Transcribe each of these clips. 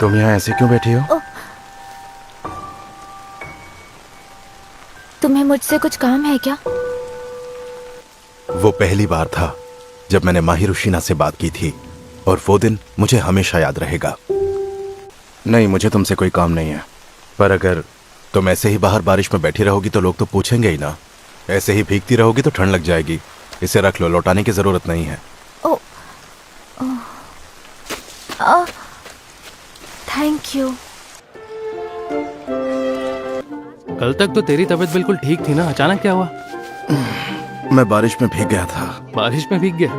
तुम यहाँ ऐसे क्यों बैठी हो? तुम्हें मुझसे कुछ काम है क्या? वो पहली बार था जब मैंने माहिरुशिना से बात की थी और वो दिन मुझे हमेशा याद रहेगा। नहीं, मुझे तुमसे कोई काम नहीं है, पर अगर तुम ऐसे ही बाहर बारिश में बैठी रहोगी तो लोग तो पूछेंगे ही ना। ऐसे ही भीगती रहोगी तो ठंड लग जाएगी। इसे रख लो, लौटाने की जरूरत नहीं है। Thank you. कल तक तो तेरी तबीयत बिल्कुल ठीक थी ना, अचानक क्या हुआ? मैं बारिश में भीग गया था। बारिश में भीग गया?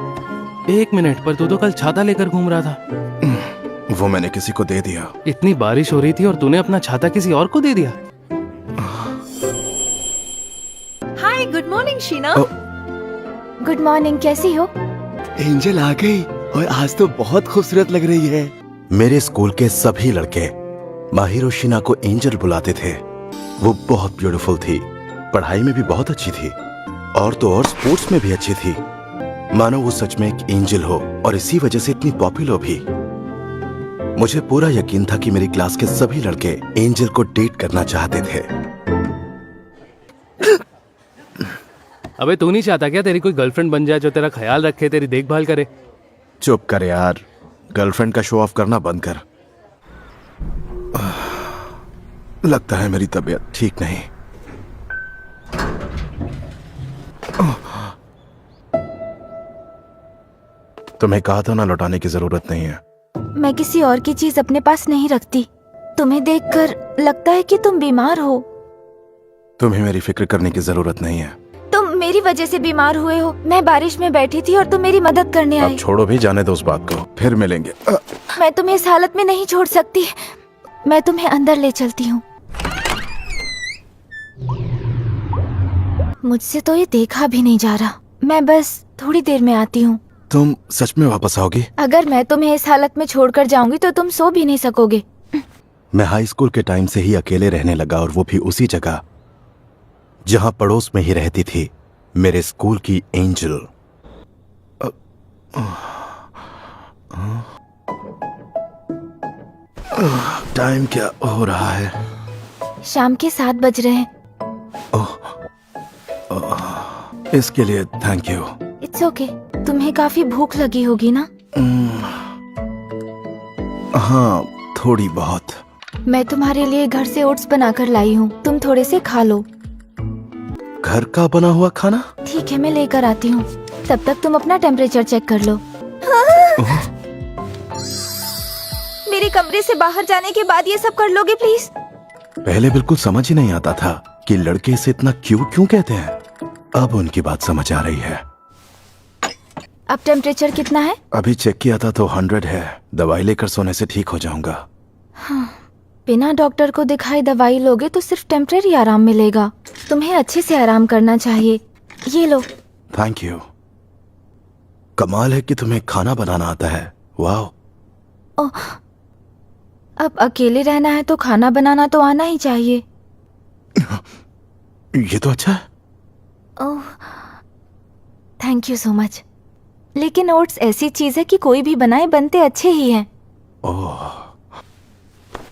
एक मिनट, पर तू तो कल छाता लेकर घूम रहा था। वो मैंने किसी को दे दिया। इतनी बारिश हो रही थी और तूने अपना छाता किसी और को दे दिया? Hi, good morning Sheena. Good morning, कैसी हो? एंजल आ गई और आज तो बहुत खूबसूरत लग रही है। मेरे स्कूल के सभी लड़के माहिरुशिना को एंजल बुलाते थे। वो बहुत ब्यूटीफुल थी, पढ़ाई में भी बहुत अच्छी थी और तो और स्पोर्ट्स में भी अच्छी थी। मानो वो सच में एक एंजल हो और इसी वजह से इतनी पॉपुलर भी। मुझे पूरा यकीन था कि मेरी क्लास के सभी लड़के एंजल को डेट करना चाहते थे। अबे तू नहीं चाहता क्या तेरी कोई गर्लफ्रेंड बन जाए जो तेरा ख्याल रखे, तेरी देखभाल करे? चुप कर यार, गर्लफ्रेंड का शो ऑफ करना बंद कर। लगता है मेरी तबीयत ठीक नहीं। तुम्हें कहा था ना, लौटाने की जरूरत नहीं है। मैं किसी और की चीज अपने पास नहीं रखती। तुम्हें देखकर लगता है कि तुम बीमार हो। तुम्हें मेरी फिक्र करने की जरूरत नहीं है। तुम मेरी वजह से बीमार हुए हो। मैं बारिश में बैठी थी और तुम मेरी मदद करने अब आए। छोड़ो भी, जाने दो उस बात को, फिर मिलेंगे। मैं तुम्हें इस हालत में नहीं छोड़ सकती। मैं तुम्हें अंदर ले चलती हूँ। मुझसे तो ये देखा भी नहीं जा रहा। मैं बस थोड़ी देर में आती हूँ। तुम सच में वापस आओगी? अगर मैं तुम्हें इस हालत में छोड़कर जाऊंगी तो तुम सो भी नहीं सकोगे। मैं हाई स्कूल के टाइम से ही अकेले रहने लगा, और वो भी उसी जगह जहां पड़ोस में ही रहती थी मेरे स्कूल की एंजल। टाइम क्या हो रहा है? शाम के 7 बज रहे हैं। इसके लिए थैंक यू। It's okay. तुम्हें काफी भूख लगी होगी ना? हाँ, थोड़ी बहुत। मैं तुम्हारे लिए घर से ओट्स बनाकर लाई हूँ, तुम थोड़े से खा लो। घर का बना हुआ खाना? ठीक है, मैं लेकर आती हूँ। तब तक तुम अपना टेम्परेचर चेक कर लो। मेरे कमरे से बाहर जाने के बाद ये सब कर लोगे प्लीज? पहले बिल्कुल समझ ही नहीं आता था कि लड़के इसे इतना क्यों कहते हैं। अब उनकी बात समझ आ रही है। अब टेम्परेचर कितना है? अभी चेक किया था तो 100 है। दवाई लेकर सोने से ठीक हो जाऊंगा। हाँ, बिना डॉक्टर को दिखाए दवाई लोगे तो सिर्फ टेम्परेरी आराम मिलेगा। तुम्हें अच्छे से आराम करना चाहिए। ये लो। Thank you. कमाल है कि तुम्हें खाना बनाना आता है। वाह। अब अकेले रहना है तो खाना बनाना तो आना ही चाहिए। ये तो अच्छा है। ओह, थैंक यू सो मच। लेकिन ओट्स ऐसी चीज है कि कोई भी बनाए बनते अच्छे ही हैं। ओह,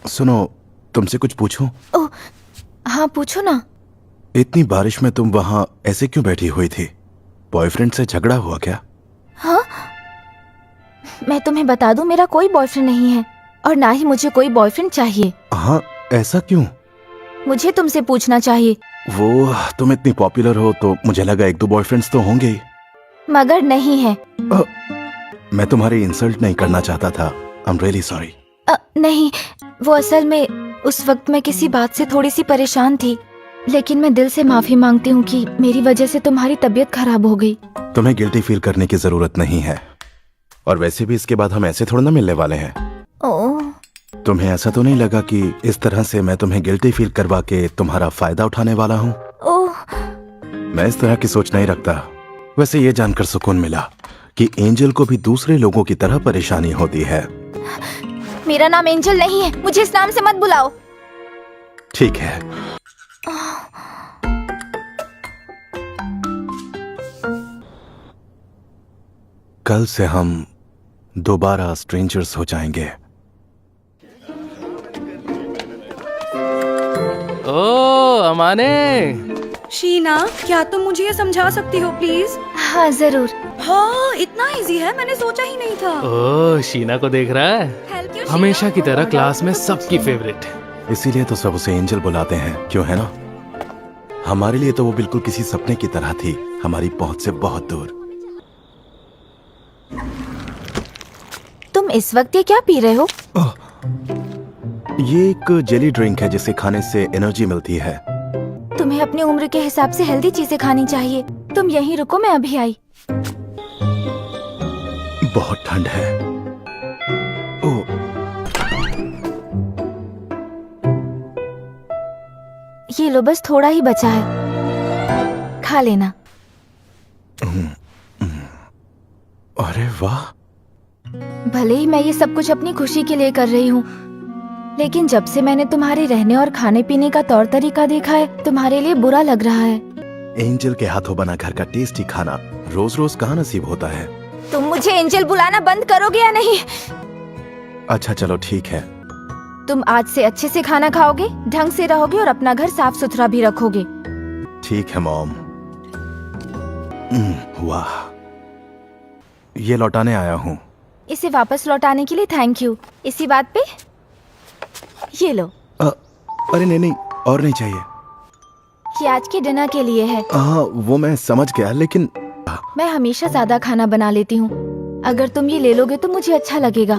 सुनो, तुमसे कुछ पूछूं? ओह, हाँ पूछो ना। इतनी बारिश में तुम वहां ऐसे क्यों बैठी हुई थी? बॉयफ्रेंड से झगड़ा हुआ क्या? हाँ, मैं तुम्हें बता दूं, मेरा कोई बॉयफ्रेंड नहीं है और ना ही मुझे कोई बॉयफ्रेंड चाहिए। हाँ, ऐसा क्यों? मुझे तुमसे पूछना चाहिए। वो, तुम इतनी पॉपुलर हो तो मुझे लगा 1-2 बॉयफ्रेंड्स तो होंगे ही। मगर नहीं है। मैं तुम्हारी इंसल्ट नहीं करना चाहता था। I am really sorry. नहीं, वो असल में उस वक्त मैं किसी बात से थोड़ी सी परेशान थी। लेकिन मैं दिल से माफी मांगती हूँ कि मेरी वजह से तुम्हारी तबीयत खराब हो गई। तुम्हें गिल्टी फील करने की जरूरत नहीं है, और वैसे भी इसके बाद हम ऐसे थोड़ा ना मिलने वाले हैं। ओह, तुम्हें ऐसा तो नहीं लगा कि इस तरह से मैं तुम्हें गिल्टी फील करवा के तुम्हारा फायदा उठाने वाला हूँ? ओह, मैं इस तरह की सोच नहीं रखता। वैसे ये जानकर सुकून मिला कि एंजल को भी दूसरे लोगों की तरह परेशानी होती है। मेरा नाम एंजल नहीं है, मुझे इस नाम से मत बुलाओ। ठीक है। कल से हम दोबारा स्ट्रेंजर्स हो जाएंगे। ओ अमाने, शीना, क्या तुम मुझे ये समझा सकती हो प्लीज? हाँ जरूर। हाँ, इतना इजी है, मैंने सोचा ही नहीं था। ओ शीना को देख रहा है, Thank you, हमेशा शीना। की तरह क्लास में सबकी फेवरेट। इसीलिए तो सब उसे एंजल बुलाते हैं, क्यों है ना? हमारे लिए तो वो बिल्कुल किसी सपने की तरह थी, हमारी पहुंच से बहुत दूर। तुम इस वक्त ये क्या पी रहे हो? ये एक जेली ड्रिंक है जिसे खाने से एनर्जी मिलती है। तुम्हें अपनी उम्र के हिसाब से हेल्दी चीजें खानी चाहिए। तुम यहीं रुको, मैं अभी आई। बहुत ठंड है। ओ, ये लो, बस थोड़ा ही बचा है, खा लेना। अरे वाह। भले ही मैं ये सब कुछ अपनी खुशी के लिए कर रही हूँ, लेकिन जब से मैंने तुम्हारे रहने और खाने पीने का तौर तरीका देखा है, तुम्हारे लिए बुरा लग रहा है। एंजल के हाथों बना घर का टेस्टी खाना रोज रोज कहाँ नसीब होता है। तुम मुझे एंजल बुलाना बंद करोगे या नहीं? अच्छा चलो ठीक है। तुम आज से अच्छे से खाना खाओगे, ढंग से रहोगे और अपना घर साफ सुथरा भी रखोगे। ठीक है मॉम। वाह, ये लौटाने आया हूँ। इसे वापस लौटाने के लिए थैंक यू। इसी बात पे ये लो। अरे नहीं नहीं, और नहीं चाहिए। ये आज के डिनर के लिए है। हाँ वो मैं समझ गया, लेकिन मैं हमेशा ज्यादा खाना बना लेती हूँ। अगर तुम ये ले लोगे तो मुझे अच्छा लगेगा।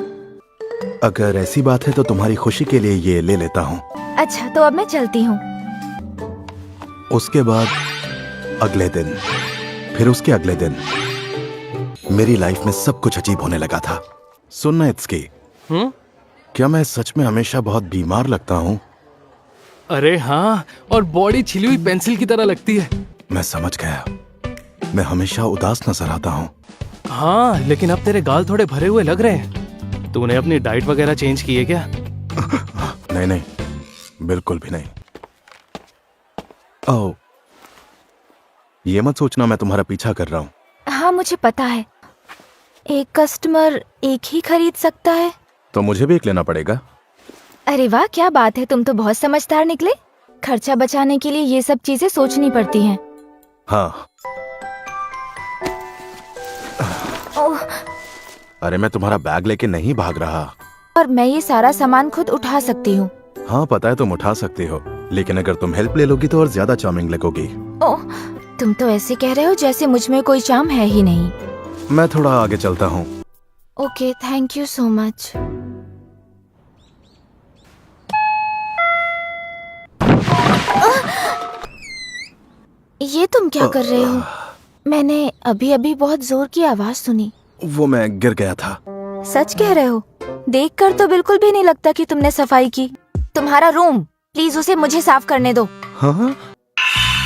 अगर ऐसी बात है तो तुम्हारी खुशी के लिए ये ले लेता हूँ। अच्छा, तो अब मैं चलती हूँ। उसके बाद अगले दिन, फिर उसके अगले दिन मेरी लाइफ में सब कुछ अजीब होने लगा था। सुनना इत्सकी, क्या मैं सच में हमेशा बहुत बीमार लगता हूँ? अरे हाँ, और बॉडी छिली हुई पेंसिल की तरह लगती है। मैं समझ गया, मैं हमेशा उदास नजर आता हूँ। हाँ, लेकिन अब तेरे गाल थोड़े भरे हुए लग रहे हैं। तूने अपनी डाइट वगैरह चेंज की है क्या? नहीं नहीं, बिल्कुल भी नहीं। ओह, ये मत सोचना मैं तुम्हारा पीछा कर रहा हूँ। हाँ मुझे पता है, एक कस्टमर एक ही खरीद सकता है। तो मुझे भी एक लेना पड़ेगा। अरे वाह, क्या बात है, तुम तो बहुत समझदार निकले। खर्चा बचाने के लिए ये सब चीजें सोचनी पड़ती हैं। हाँ। ओह, अरे मैं तुम्हारा बैग लेके नहीं भाग रहा। और मैं ये सारा सामान खुद उठा सकती हूँ। हाँ पता है तुम उठा सकती हो, लेकिन अगर तुम हेल्प ले लोगी तो और ज्यादा चार्मिंग लगोगी। ओह, तुम तो ऐसे कह रहे हो जैसे मुझ में कोई चार्म है ही नहीं। मैं थोड़ा आगे चलता हूँ। Okay, thank you so much. ये तुम क्या कर रहे हो? मैंने अभी अभी बहुत जोर की आवाज सुनी। वो मैं गिर गया था। सच कह रहे हो? देखकर तो बिल्कुल भी नहीं लगता कि तुमने सफाई की। तुम्हारा रूम, प्लीज उसे मुझे साफ करने दो। हाँ?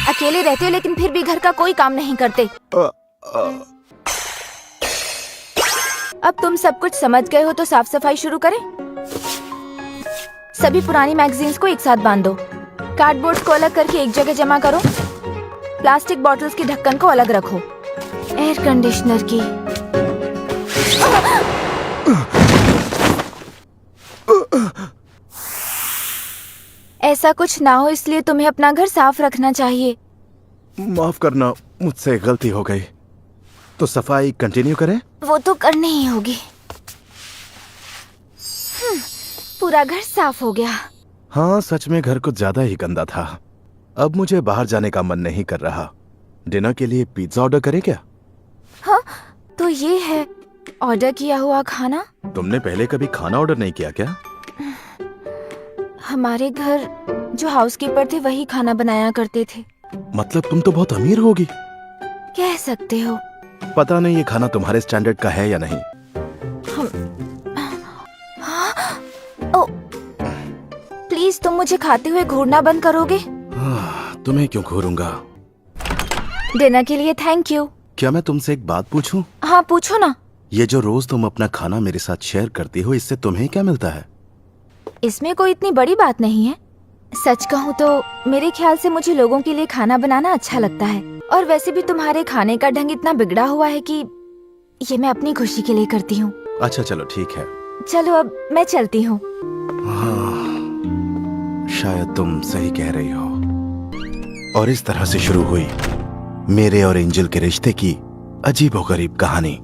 अकेले रहते हो लेकिन फिर भी घर का कोई काम नहीं करते। अब तुम सब कुछ समझ गए हो तो साफ सफाई शुरू करें। सभी पुरानी मैगजीन्स को एक साथ बांध दो। कार्डबोर्ड को अलग करके एक जगह जमा करो। प्लास्टिक बॉटल्स की ढक्कन को अलग रखो। एयर कंडीशनर की ऐसा कुछ ना हो इसलिए तुम्हें अपना घर साफ रखना चाहिए। माफ करना, मुझसे गलती हो गई। तो सफाई कंटिन्यू करें? वो तो करनी ही होगी। पूरा घर साफ हो गया। हाँ सच में घर कुछ ज्यादा ही गंदा था। अब मुझे बाहर जाने का मन नहीं कर रहा। डिनर के लिए पिज्जा ऑर्डर करें क्या? हाँ, तो ये है ऑर्डर किया हुआ खाना। तुमने पहले कभी खाना ऑर्डर नहीं किया क्या? हमारे घर जो हाउसकीपर थे वही खाना बनाया करते थे। मतलब तुम तो बहुत अमीर होगी। कह सकते हो। पता नहीं ये खाना तुम्हारे स्टैंडर्ड का है या नहीं। ओ, प्लीज तुम मुझे खाते हुए घूरना बंद करोगे? तुम्हें क्यों घूरूंगा? डिनर के लिए थैंक यू। क्या मैं तुमसे एक बात पूछूं? हाँ पूछो ना। ये जो रोज तुम अपना खाना मेरे साथ शेयर करती हो, इससे तुम्हें क्या मिलता है? इसमें कोई इतनी बड़ी बात नहीं है। सच कहूँ तो मेरे ख्याल से मुझे लोगों के लिए खाना बनाना अच्छा लगता है। और वैसे भी तुम्हारे खाने का ढंग इतना बिगड़ा हुआ है कि ये मैं अपनी खुशी के लिए करती हूँ। अच्छा चलो ठीक है। चलो अब मैं चलती हूँ। शायद तुम सही कह रही हो। और इस तरह से शुरू हुई मेरे और एंजल के रिश्ते की अजीबोगरीब कहानी।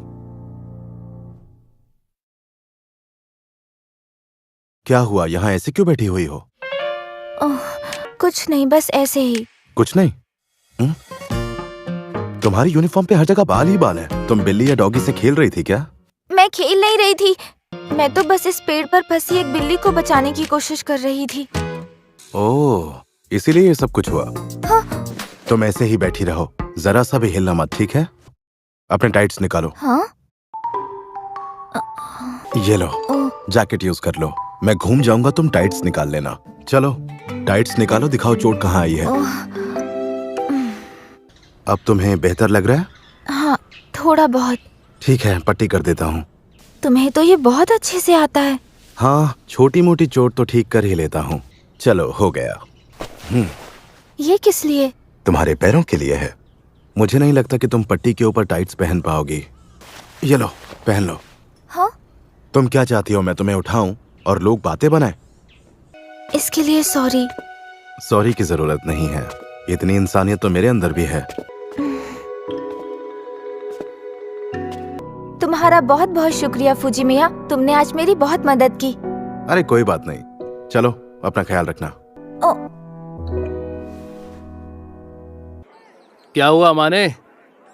क्या हुआ, यहां ऐसे क्यों बैठी हुई हो? ओह, कुछ नहीं, बस ऐसे ही। कुछ नहीं। तुम्हारी यूनिफॉर्म पे हर जगह बाल ही बाल है। तुम बिल्ली या डॉगी से खेल रही थी क्या? मैं खेल नहीं रही थी, मैं तो बस इस पेड़ पर फंसी एक बिल्ली को बचाने की कोशिश कर रही थी। ओह, इसीलिए ये सब कुछ हुआ। हाँ। तुम ऐसे ही बैठी रहो, जरा सा भी हिलना मत, ठीक है? अपने टाइट्स निकालो। हाँ? ये लो, ओह, जैकेट यूज कर लो। मैं घूम जाऊंगा, तुम टाइट्स निकाल लेना। चलो टाइट्स निकालो, दिखाओ चोट कहाँ आई है। ओह, अब तुम्हें बेहतर लग रहा है? हाँ, थोड़ा बहुत। ठीक है, पट्टी कर देता हूँ। तुम्हें तो ये बहुत अच्छे से आता है। हाँ, छोटी मोटी चोट तो ठीक कर ही लेता हूँ। चलो, हो गया। ये किस लिए? तुम्हारे पैरों के लिए है। मुझे नहीं लगता कि तुम पट्टी के ऊपर टाइट्स पहन पाओगी। ये लो, पहन लो। हाँ? तुम क्या चाहती हो, मैं तुम्हें उठाऊं और लोग बातें बनाएं? इसके लिए सॉरी। सॉरी की जरूरत नहीं है, इतनी इंसानियत तो मेरे अंदर भी है। तुम्हारा बहुत बहुत शुक्रिया फूजी मिया, तुमने आज मेरी बहुत मदद की। अरे कोई बात नहीं, चलो अपना ख्याल रखना। ओ, क्या हुआ माने,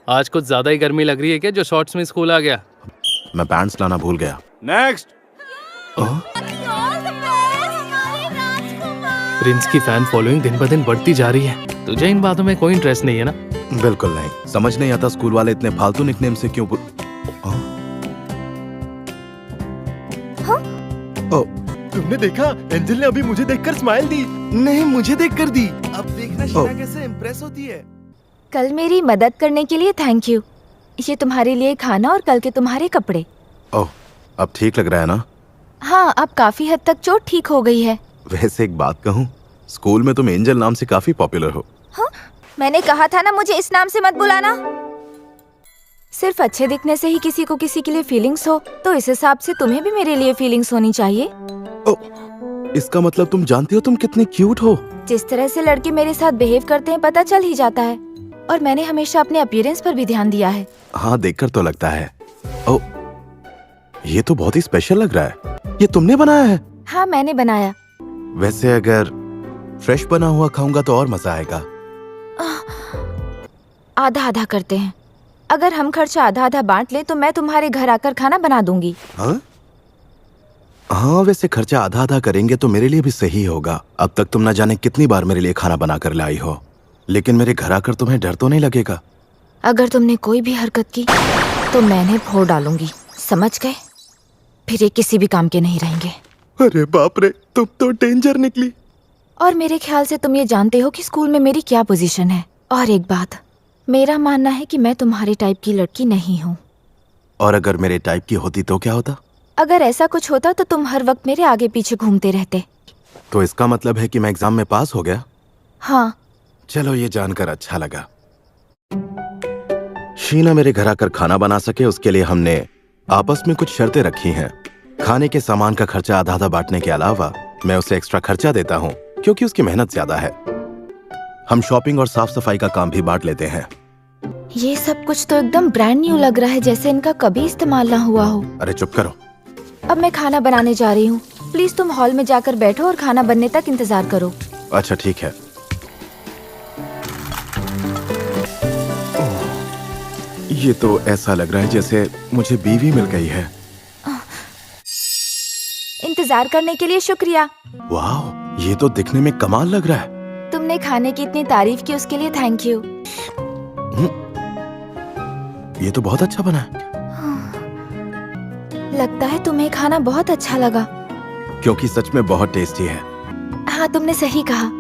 आज कुछ ज्यादा ही गर्मी लग रही है क्या जो शॉर्ट्स में स्कूल आ गया? मैं पैंट्स लाना भूल गया। नेक्स्ट। प्रिंस की फैन फॉलोइंग दिन ब दिन बढ़ती जा रही है। तुझे इन बातों में कोई इंटरेस्ट नहीं है ना? बिल्कुल नहीं, समझ नहीं आता स्कूल वाले इतने फालतू निकनेम से क्यों तुमने देखा, एंजल ने अभी मुझे देखकर स्माइल दी। नहीं, मुझे देखकर दी। अब देखना शीना कैसे इम्प्रेस होती है। कल मेरी मदद करने के लिए थैंक यू। ये तुम्हारे लिए खाना और कल के तुम्हारे कपड़े। ओह, अब ठीक लग रहा है ना? हाँ, अब काफी हद तक चोट ठीक हो गई है। वैसे एक बात कहूँ, स्कूल में तुम एंजल नाम से काफी पॉपुलर हो। हाँ? मैंने कहा था ना मुझे इस नाम से मत बुलाना। सिर्फ अच्छे दिखने से ही किसी को किसी के लिए फीलिंग्स हो, तो इस हिसाब से तुम्हें भी मेरे लिए फीलिंग्स होनी चाहिए। इसका मतलब तुम जानती हो तुम कितनी क्यूट हो। जिस तरह से लड़के मेरे साथ बिहेव करते हैं पता चल ही जाता है, और मैंने हमेशा अपने अपीयरेंस पर भी ध्यान दिया है। हाँ, देखकर तो लगता है। ओह, ये तो बहुत ही स्पेशल लग रहा है। ये तुमने बनाया है? हाँ, मैंने बनाया। वैसे अगर फ्रेश बना हुआ खाऊंगा तो और मजा आएगा। आधा आधा करते हैं। अगर हम खर्चा आधा आधा बांट ले तो मैं तुम्हारे घर आकर खाना बना दूंगी। हाँ? हाँ, वैसे खर्चा आधा आधा करेंगे तो मेरे लिए भी सही होगा। अब तक तुम ना जाने कितनी बार मेरे लिए खाना बना कर लाई हो, लेकिन मेरे घर आकर तुम्हें डर तो नहीं लगेगा? अगर तुमने कोई भी हरकत की तो मैंने फोड़ डालूंगी, समझ गए? फिर ये किसी भी काम के नहीं रहेंगे। अरे बाप रे, तुम तो डेंजर निकली। और मेरे ख्याल से तुम ये जानते हो कि स्कूल में मेरी क्या पोजीशन है। और एक बात, मेरा मानना है कि मैं तुम्हारे टाइप की लड़की नहीं हूँ। और अगर मेरे टाइप की होती तो क्या होता? अगर ऐसा कुछ होता तो तुम हर वक्त मेरे आगे पीछे घूमते रहते। तो इसका मतलब है कि मैं एग्जाम में पास हो गया? हाँ। चलो, ये जानकर अच्छा लगा। शीना मेरे घर आकर खाना बना सके उसके लिए हमने आपस में कुछ शर्तें रखी हैं। खाने के सामान का खर्चा आधा आधा बांटने के अलावा मैं उसे एक्स्ट्रा खर्चा देता हूँ क्योंकि उसकी मेहनत ज्यादा है। हम शॉपिंग और साफ सफाई का काम भी बांट लेते हैं। ये सब कुछ तो एकदम ब्रांड न्यू लग रहा है, जैसे इनका कभी इस्तेमाल ना हुआ हो। अरे चुप करो। अब मैं खाना बनाने जा रही हूँ, प्लीज तुम हॉल में जाकर बैठो और खाना बनने तक इंतजार करो। अच्छा ठीक है। ये तो ऐसा लग रहा है जैसे मुझे बीवी मिल गई है। इंतजार करने के लिए शुक्रिया। वाह, ये तो दिखने में कमाल लग रहा है। तुमने खाने की इतनी तारीफ की उसके लिए थैंक यू। ये तो बहुत अच्छा बना है। लगता है तुम्हें खाना बहुत अच्छा लगा। क्योंकि सच में बहुत टेस्टी है। हाँ, तुमने सही कहा।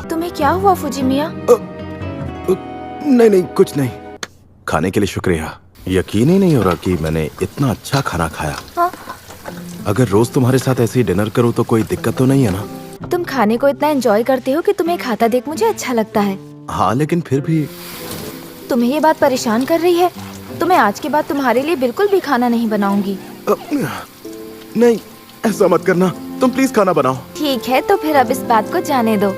तुम्हें क्या हुआ फूजी मिया? नहीं नहीं, कुछ नहीं। खाने के लिए शुक्रिया। यकीन ही नहीं हो रहा कि मैंने इतना अच्छा खाना खाया। हाँ? अगर रोज तुम्हारे साथ ऐसे ही डिनर करूं तो कोई दिक्कत तो नहीं है ना? तुम खाने को इतना एंजॉय करते हो कि तुम्हें खाता देख मुझे अच्छा लगता है। हाँ, लेकिन फिर भी तुम्हें ये बात परेशान कर रही है तो मैं आज के बाद तुम्हारे लिए बिल्कुल भी खाना नहीं बनाऊंगी। नहीं, ऐसा मत करना। तुम प्लीज खाना बनाओ। ठीक है, तो फिर अब इस बात को जाने दो।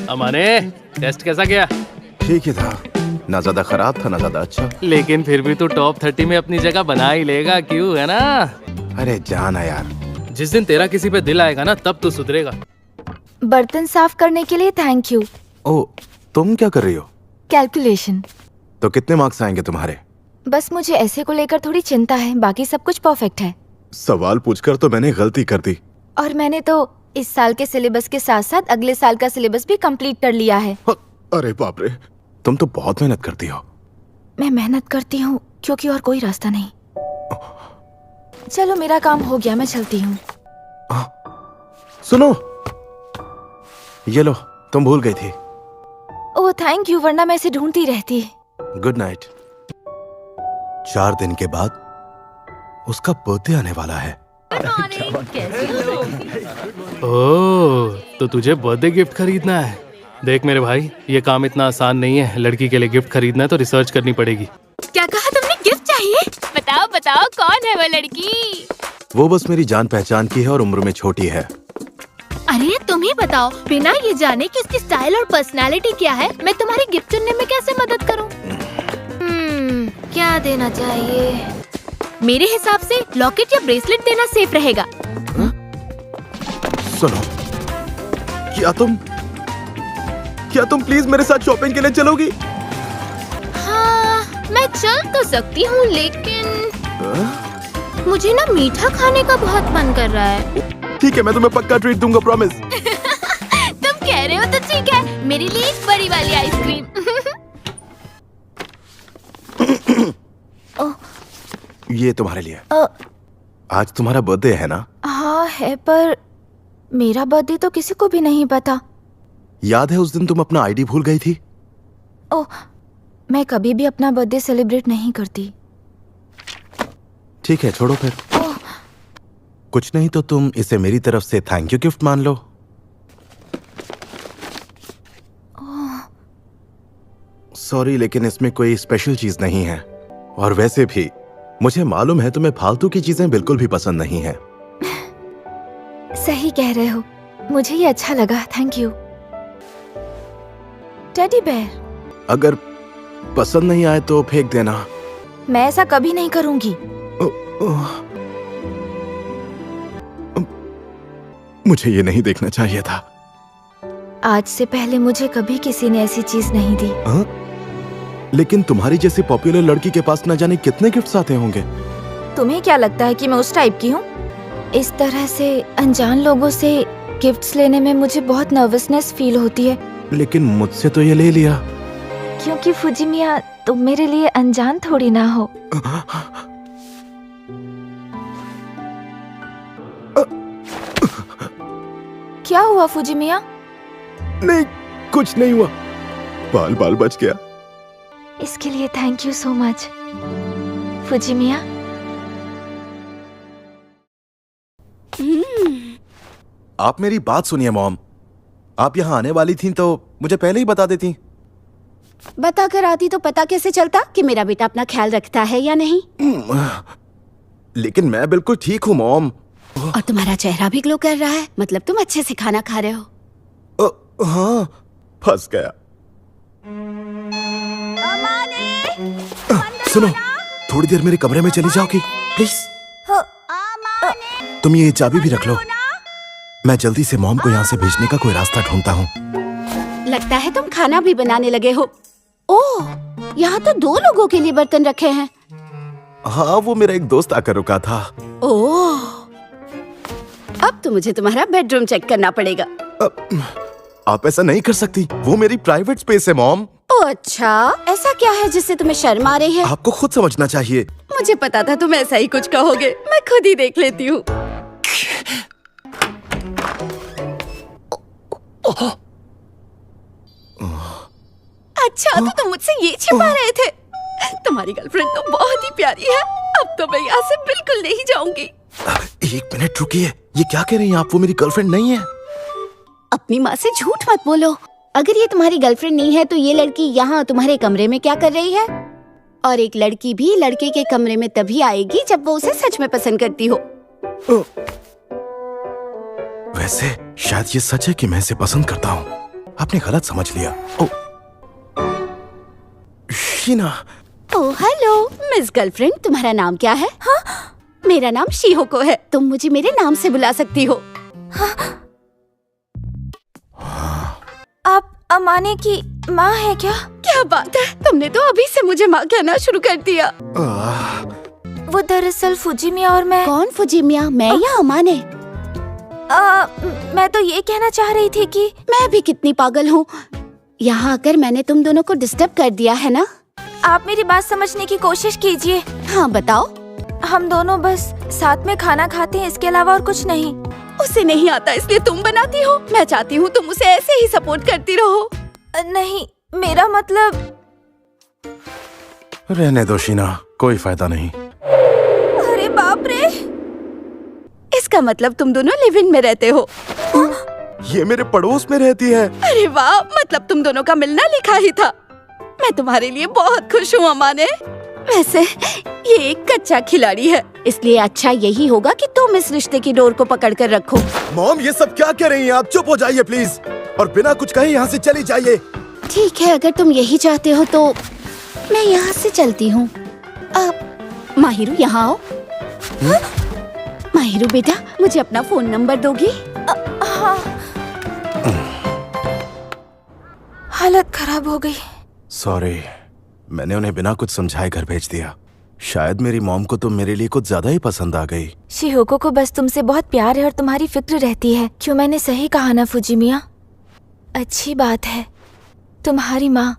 अमाने, टेस्ट कैसा गया? ठीक ही था, ना ज्यादा खराब था ना ज्यादा अच्छा। लेकिन फिर भी तू टॉप 30 में अपनी जगह बना ही लेगा, क्यों, है ना? अरे जाना यार। जिस दिन तेरा किसी पे दिल आएगा ना, तब तू सुधरेगा। बर्तन साफ करने के लिए थैंक यू। ओ, तुम क्या कर रही हो? कैलकुलेशन। तो कितने मार्क्स आएंगे तुम्हारे? बस मुझे ऐसे को लेकर थोड़ी चिंता है, बाकी सब कुछ परफेक्ट है। सवाल पूछकर तो मैंने गलती कर दी। और मैंने तो इस साल के सिलेबस के साथ साथ अगले साल का सिलेबस भी कंप्लीट कर लिया है। अरे बाप रे, तुम तो बहुत मेहनत करती हो। मैं मेहनत करती हूँ क्योंकि और कोई रास्ता नहीं। चलो मेरा काम हो गया, मैं चलती हूँ। सुनो, ये लो, तुम भूल गई थी। ओह थैंक यू, वरना मैं इसे ढूंढती रहती। Good night. 4 दिन के बाद उसका बर्थडे आने वाला है। ओह, तो तुझे बर्थडे गिफ्ट खरीदना है? देख मेरे भाई, ये काम इतना आसान नहीं है। लड़की के लिए गिफ्ट खरीदना है तो रिसर्च करनी पड़ेगी। क्या कहा तुमने? गिफ्ट चाहिए? बताओ बताओ, कौन है वो लड़की? वो बस मेरी जान पहचान की है और उम्र में छोटी है। अरे तुम ही बताओ, बिना ये जाने कि उसकी स्टाइल और पर्सनालिटी क्या है, मैं तुम्हारी गिफ्ट चुनने में कैसे मदद करूं? क्या देना चाहिए? मेरे हिसाब से लॉकेट या ब्रेसलेट देना सेफ रहेगा। सुनो, क्या तुम प्लीज मेरे साथ शॉपिंग के लिए चलोगी? हाँ, मैं चल तो सकती हूँ, लेकिन मुझे ना मीठा खाने का बहुत मन कर रहा है। ठीक है, मैं तुम्हें पक्का ट्रीट दूंगा, प्रॉमिस। तुम कह रहे हो तो ठीक है, मेरे लिए एक बड़ी वाली आइसक्रीम। ये तुम्हारे लिए। आज तुम्हारा बर्थडे है ना? हाँ है, पर मेरा बर्थडे तो किसी को भी नहीं पता। याद है उस दिन तुम अपना आईडी भूल गई थी? ओह, मैं कभी भी अपना बर्थडे सेलिब्रेट नहीं करती। ठीक है, छोड़ो फिर। कुछ नहीं तो तुम इसे मेरी तरफ से थैंक यू गिफ्ट मान लो। सॉरी, लेकिन इसमें कोई स्पेशल चीज नहीं है। और वैसे भी मुझे मालूम है तुम्हें फालतू की चीजें बिल्कुल भी पसंद नहीं है। सही कह रहे हो, मुझे ये अच्छा लगा, थैंक यू। Teddy bear. अगर पसंद नहीं आए तो फेंक देना। मैं ऐसा कभी नहीं करूंगी। मुझे ये नहीं देखना चाहिए था। आज से पहले मुझे कभी किसी ने ऐसी चीज नहीं दी। लेकिन तुम्हारी जैसी पॉपुलर लड़की के पास न जाने कितने गिफ्ट्स आते होंगे। तुम्हें क्या लगता है कि मैं उस टाइप की हूँ? इस तरह से अनजान लोगों से गिफ्ट्स लेने में मुझे बहुत नर्वसनेस फील होती है। लेकिन मुझसे तो ये ले लिया। क्योंकि फुजिमिया, तुम मेरे लिए अनजान थोड़ी ना हो। क्या हुआ फुजिमिया? नहीं, कुछ नहीं हुआ, बाल बाल बच गया। इसके लिए थैंक यू सो मच फुजिमिया। आप मेरी बात सुनिए मॉम। आप यहाँ आने वाली थीं तो मुझे पहले ही बता देती। बता कर आती तो पता कैसे चलता कि मेरा बेटा अपना ख्याल रखता है या नहीं। लेकिन मैं बिल्कुल ठीक हूँ मॉम। और तुम्हारा चेहरा भी ग्लो कर रहा है, मतलब तुम अच्छे से खाना खा रहे हो। हाँ, फंस गया। सुनो, थोड़ी देर मेरे कमरे में चली जाओगी प्लीज? तुम ये चाबी भी रख लो, मैं जल्दी से मॉम को यहाँ से भेजने का कोई रास्ता ढूंढता हूँ। लगता है तुम खाना भी बनाने लगे हो। ओह, यहाँ तो 2 लोगों के लिए बर्तन रखे हैं। हाँ, वो मेरा एक दोस्त आकर रुका था। ओह, अब तो मुझे तुम्हारा बेडरूम चेक करना पड़ेगा। आप ऐसा नहीं कर सकती, वो मेरी प्राइवेट स्पेस है मॉम। ओह अच्छा, ऐसा क्या है जिससे तुम्हें शर्म आ रही है? आपको खुद समझना चाहिए। मुझे पता था तुम ऐसा ही कुछ कहोगे, मैं खुद ही देख लेती हूँ। अच्छा, तो तुम मुझसे ये छिपा रहे थे। तुम्हारी गर्लफ्रेंड तो बहुत ही प्यारी है। अब तो मैं यहाँ से बिल्कुल नहीं जाऊंगी। 1 मिनट रुकिए, ये क्या कह रही हैं आप? वो मेरी गर्लफ्रेंड नहीं है। अपनी माँ से झूठ मत बोलो। अगर ये तुम्हारी गर्लफ्रेंड नहीं है तो ये लड़की यहाँ तुम्हारे कमरे में क्या कर रही है? और एक लड़की भी लड़के के कमरे में तभी आएगी जब वो उसे सच में पसंद करती हो। वैसे शायद ये सच है कि मैं इसे पसंद करता हूँ। आपने गलत समझ लिया। Oh, Sheena. Oh hello miss girlfriend, तुम्हारा नाम क्या है? हाँ? मेरा नाम शिहोको है। तुम मुझे मेरे नाम से बुला सकती हो। आप अमाने की माँ है क्या? क्या बात है, तुमने तो अभी से मुझे माँ कहना शुरू कर दिया। वो दरअसल फुजिमिया और मैं। कौन फुजिमिया, मैं या अमाने? मैं तो ये कहना चाह रही थी कि मैं भी कितनी पागल हूँ। यहाँ आकर मैंने तुम दोनों को डिस्टर्ब कर दिया है ना? आप मेरी बात समझने की कोशिश कीजिए। हाँ बताओ। हम दोनों बस साथ में खाना खाते हैं, इसके अलावा और कुछ नहीं। उसे नहीं आता इसलिए तुम बनाती हो। मैं चाहती हूँ तुम उसे ऐसे ही सपोर्ट करती रहो। नहीं, मेरा मतलब। रहने दो शीना, कोई फायदा नहीं। अरे बाप रे। इसका मतलब तुम दोनों लिव इन में रहते हो। ये मेरे पड़ोस में रहती है। अरे वाह, मतलब तुम दोनों का मिलना लिखा ही था। मैं तुम्हारे लिए बहुत खुश हूँ अमाने। वैसे ये एक कच्चा खिलाड़ी है, इसलिए अच्छा यही होगा कि तुम इस रिश्ते की डोर को पकड़ कर रखो। मॉम, ये सब क्या कह रही हैं आप? चुप हो जाइए प्लीज, और बिना कुछ कहे यहाँ से चली जाइए। ठीक है, अगर तुम यही चाहते हो तो मैं यहाँ से चलती हूँ। अब माहिरू यहाँ आओ। माहिरू बेटा, मुझे अपना फोन नंबर दोगी? हाँ। हालत खराब हो गई। सॉरी, मैंने उन्हें बिना कुछ समझाए घर भेज दिया। शायद मेरी मॉम को तुम मेरे लिए कुछ ज्यादा ही पसंद आ गई। शिहोको को बस तुमसे बहुत प्यार है और तुम्हारी फिक्र रहती है। क्यों, मैंने सही कहा ना फुजिमिया? अच्छी बात है। तुम्हारी माँ